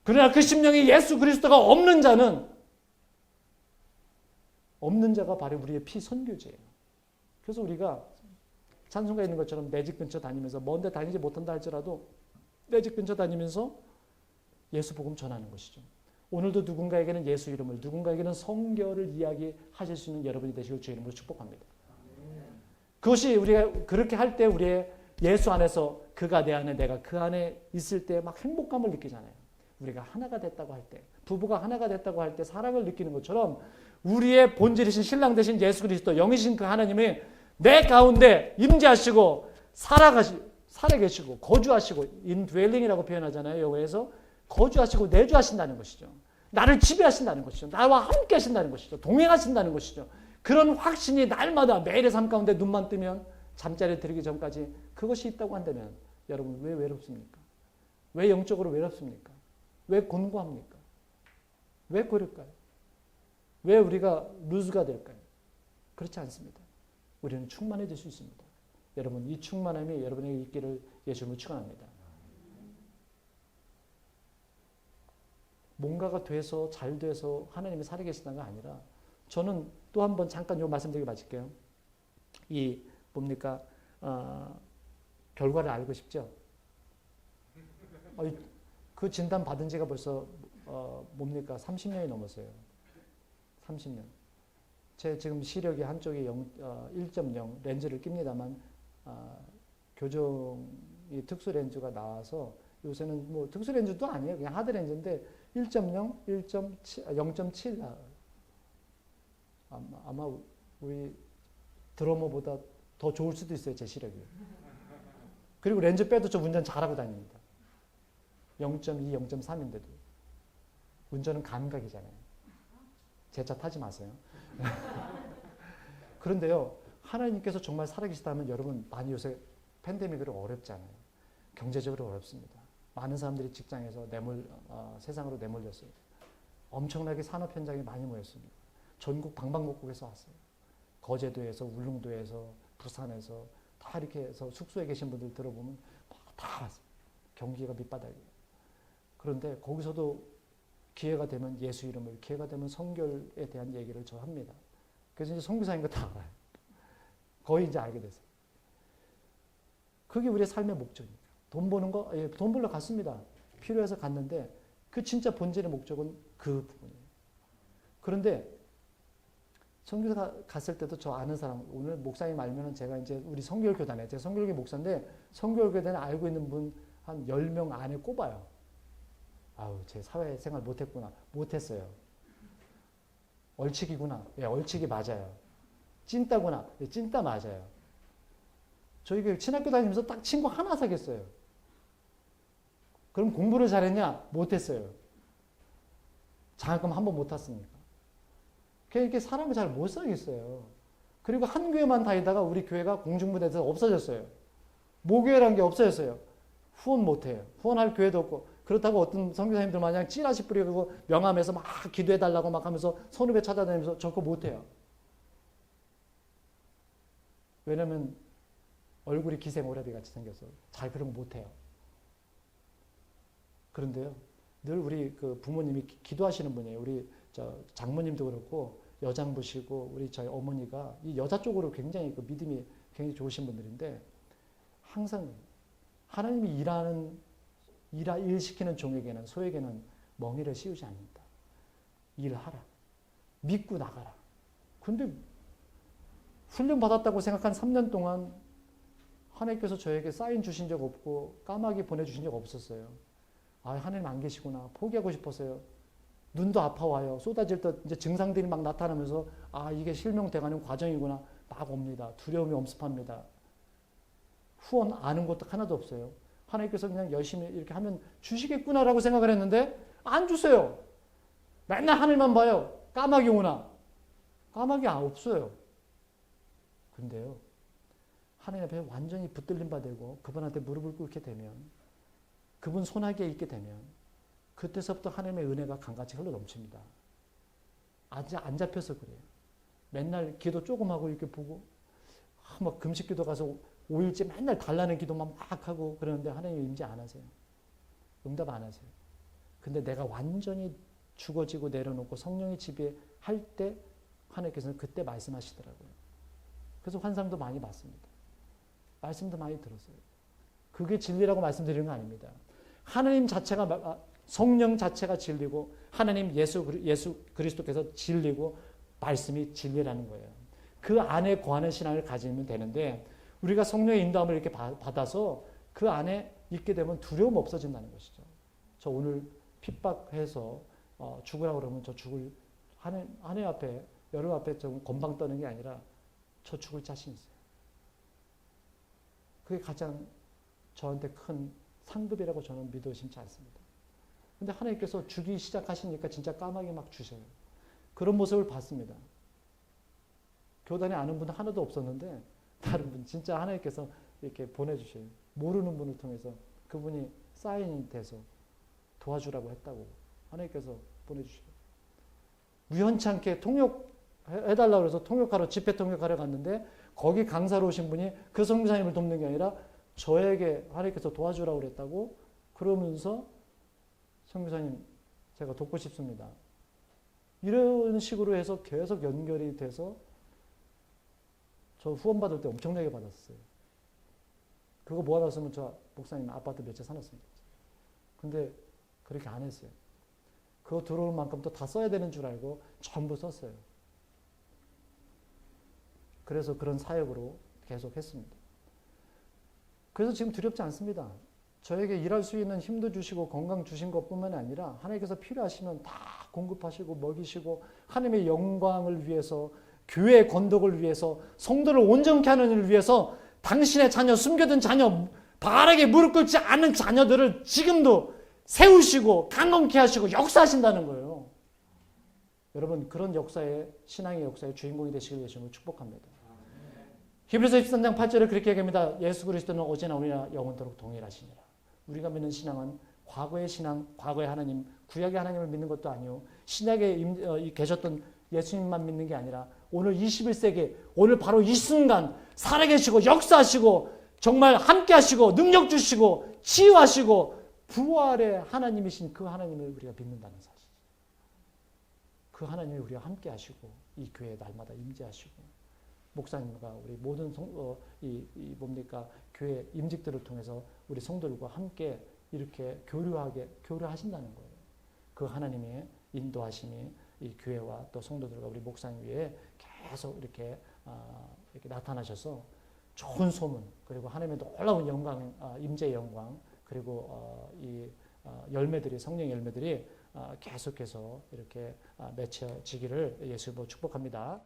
그러나 그 심령에 예수 그리스도가 없는 자가 바로 우리의 피선교제예요. 그래서 우리가 찬송가에 있는 것처럼 내 집 근처 다니면서 먼데 다니지 못한다 할지라도 내 집 근처 다니면서 예수 복음 전하는 것이죠. 오늘도 누군가에게는 예수 이름을, 누군가에게는 성결을 이야기하실 수 있는 여러분이 되시길 주의 이름으로 축복합니다. 그것이 우리가 그렇게 할 때 우리의 예수 안에서 그가 내 안에 내가 그 안에 있을 때 막 행복감을 느끼잖아요. 우리가 하나가 됐다고 할 때, 부부가 하나가 됐다고 할 때 사랑을 느끼는 것처럼 우리의 본질이신 신랑 되신 예수 그리스도 영이신 그 하나님이 내 가운데 임재하시고 살아 계시고 거주하시고 indwelling이라고 표현하잖아요. 영어에서 거주하시고 내주하신다는 것이죠. 나를 지배하신다는 것이죠. 나와 함께 하신다는 것이죠. 동행하신다는 것이죠. 그런 확신이 날마다 매일의 삶 가운데 눈만 뜨면 잠자리에 들기 전까지 그것이 있다고 한다면 여러분 왜 외롭습니까? 왜 영적으로 외롭습니까? 왜 곤고합니까? 왜 고를까요? 왜 우리가 루즈가 될까요? 그렇지 않습니다. 우리는 충만해질 수 있습니다. 여러분 이 충만함이 여러분에게 있기를 예수님을 축원합니다. 뭔가가 돼서 잘 돼서 하나님이 살아계신다는 게 아니라 저는 또 한 번 잠깐 요 말씀드리고 마칠게요. 이 뭡니까? 결과를 알고 싶죠? 그 진단 받은 지가 벌써 뭡니까? 30년이 넘었어요. 30년. 제 지금 시력이 한쪽이 1.0 렌즈를 낍니다만 교정이 특수 렌즈가 나와서 요새는 뭐 특수 렌즈도 아니에요. 그냥 하드 렌즈인데 1.0, 1.7, 0.7 아마 우리 드러머보다 더 좋을 수도 있어요. 제 시력이. 그리고 렌즈 빼도 저 운전 잘하고 다닙니다. 0.2, 0.3인데도. 운전은 감각이잖아요. 제 차 타지 마세요. 그런데요. 하나님께서 정말 살아계시다면 여러분 많이 요새 팬데믹으로 어렵잖아요. 경제적으로 어렵습니다. 많은 사람들이 직장에서 세상으로 내몰렸어요. 엄청나게 산업 현장에 많이 모였습니다. 전국 방방곡곡에서 왔어요. 거제도에서, 울릉도에서, 부산에서 다 이렇게 해서 숙소에 계신 분들 들어보면 다 왔어요. 경기가 밑바닥이에요. 그런데 거기서도 기회가 되면 예수 이름을, 기회가 되면 성결에 대한 얘기를 저 합니다. 그래서 이제 선교사인 거 다 알아요. 거의 이제 알게 됐어요. 그게 우리의 삶의 목적이니까. 돈 버는 거, 돈 벌러 갔습니다. 필요해서 갔는데 그 진짜 본질의 목적은 그 부분이에요. 그런데 선교사 갔을 때도 저 아는 사람, 오늘 목사님 알면은 제가 이제 우리 성결교단에, 제가 성결교 목사인데 성결교단에 알고 있는 분 한 10명 안에 꼽아요. 아우, 제 사회생활 못했구나. 못했어요. 얼치기구나. 예, 얼치기 맞아요. 찐따구나. 예, 찐따 맞아요. 저희 친학교 다니면서 딱 친구 하나 사귀었어요. 그럼 공부를 잘했냐? 못했어요. 장학금 한 번 못 탔으니까. 그러니까 사람을 잘 못 사귀었어요. 그리고 한 교회만 다니다가 우리 교회가 공중부대에서 없어졌어요. 모교회라는 게 없어졌어요. 후원 못해요. 후원할 교회도 없고. 그렇다고 어떤 선교사님들 마냥 찌라시 뿌리고 명함에서 막 기도해달라고 막 하면서 선후배 찾아다니면서 저 그거 못해요. 왜냐면 얼굴이 기생오라비 같이 생겨서 잘 그런 거 못해요. 그런데요, 늘 우리 그 부모님이 기도하시는 분이에요. 우리 저 장모님도 그렇고 여장부시고 우리 저희 어머니가 이 여자 쪽으로 굉장히 그 믿음이 굉장히 좋으신 분들인데 항상 하나님이 일 시키는 종에게는 소에게는 멍에를 씌우지 않는다. 일하라. 믿고 나가라. 근데 훈련 받았다고 생각한 3년 동안 하나님께서 저에게 사인 주신 적 없고 까마귀 보내주신 적 없었어요. 아, 하나님 안 계시구나. 포기하고 싶었어요. 눈도 아파와요. 쏟아질 때 이제 증상들이 막 나타나면서 아, 이게 실명돼가는 과정이구나. 막 옵니다. 두려움이 엄습합니다. 후원 아는 것도 하나도 없어요. 하나님께서 그냥 열심히 이렇게 하면 주시겠구나라고 생각을 했는데 안 주세요. 맨날 하늘만 봐요. 까마귀 오나. 까마귀 없어요. 근데요, 하나님 앞에 완전히 붙들림 받고 그분한테 무릎을 꿇게 되면, 그분 손아귀에 있게 되면 그때서부터 하나님의 은혜가 강같이 흘러 넘칩니다. 안 잡혀서 그래요. 맨날 기도 조금 하고 이렇게 보고 막 금식기도 가서 5일째 맨날 달라는 기도만 막 하고 그러는데 하나님 임재 안 하세요. 응답 안 하세요. 근데 내가 완전히 죽어지고 내려놓고 성령이 지배할 때 하나님께서는 그때 말씀하시더라고요. 그래서 환상도 많이 봤습니다. 말씀도 많이 들었어요. 그게 진리라고 말씀드리는 거 아닙니다. 하나님 자체가, 성령 자체가 진리고 하나님 예수 그리스도께서 진리고 말씀이 진리라는 거예요. 그 안에 거하는 신앙을 가지면 되는데 우리가 성령의 인도함을 이렇게 받아서 그 안에 있게 되면 두려움 없어진다는 것이죠. 저 오늘 핍박해서 죽으라고 그러면 저 죽을, 하나님 앞에, 여러분 앞에 좀 건방 떠는 게 아니라 저 죽을 자신 있어요. 그게 가장 저한테 큰 상급이라고 저는 믿어 의심치 않습니다. 근데 하나님께서 주기 시작하시니까 진짜 까마귀 막 주셔요. 그런 모습을 봤습니다. 교단에 아는 분 하나도 없었는데 다른 분 진짜 하나님께서 이렇게 보내주셔요. 모르는 분을 통해서 그분이 사인이 돼서 도와주라고 했다고 하나님께서 보내주셔요. 우연치 않게 통역해달라고 해서 통역하러, 집회 통역하러 갔는데 거기 강사로 오신 분이 그 선교사님을 돕는 게 아니라 저에게 하나님께서 도와주라고 그랬다고 그러면서 선교사님 제가 돕고 싶습니다. 이런 식으로 해서 계속 연결이 돼서 저 후원 받을 때 엄청나게 받았어요. 그거 모아놨으면 저 목사님 아파트 몇 채 사놨습니다. 근데 그렇게 안 했어요. 그거 들어올 만큼 또 다 써야 되는 줄 알고 전부 썼어요. 그래서 그런 사역으로 계속 했습니다. 그래서 지금 두렵지 않습니다. 저에게 일할 수 있는 힘도 주시고 건강 주신 것뿐만 아니라 하나님께서 필요하시면 다 공급하시고 먹이시고 하나님의 영광을 위해서, 교회의 건덕을 위해서, 성도를 온전케 하는 일을 위해서 당신의 자녀, 숨겨둔 자녀, 바르게 무릎 꿇지 않은 자녀들을 지금도 세우시고 강건케 하시고 역사하신다는 거예요. 여러분, 그런 역사의, 신앙의 역사의 주인공이 되시길 위해서 축복합니다. 히브리서 13장 8절에 그렇게 얘기합니다. 예수 그리스도는 어제나 오늘나 영원토록 동일하시니라. 우리가 믿는 신앙은 과거의 신앙, 과거의 하나님, 구약의 하나님을 믿는 것도 아니요, 신약에 계셨던 예수님만 믿는 게 아니라 오늘 21세기, 오늘 바로 이 순간 살아계시고 역사하시고 정말 함께 하시고 능력 주시고 치유하시고 부활의 하나님이신 그 하나님을 우리가 믿는다는 사실. 그 하나님을 우리가 함께 하시고 이 교회에 날마다 임재하시고 목사님과 우리 모든 교회 임직들을 통해서 우리 성도들과 함께 이렇게 교류하신다는 거예요. 그 하나님의 인도하심이 이 교회와 또 성도들과 우리 목사님 위에 계속 이렇게 나타나셔서 좋은 소문 그리고 하나님의 놀라운 영광, 임재의 영광 그리고 이 열매들이 성령 열매들이 계속해서 이렇게 맺혀지기를 예수 이름으로 축복합니다.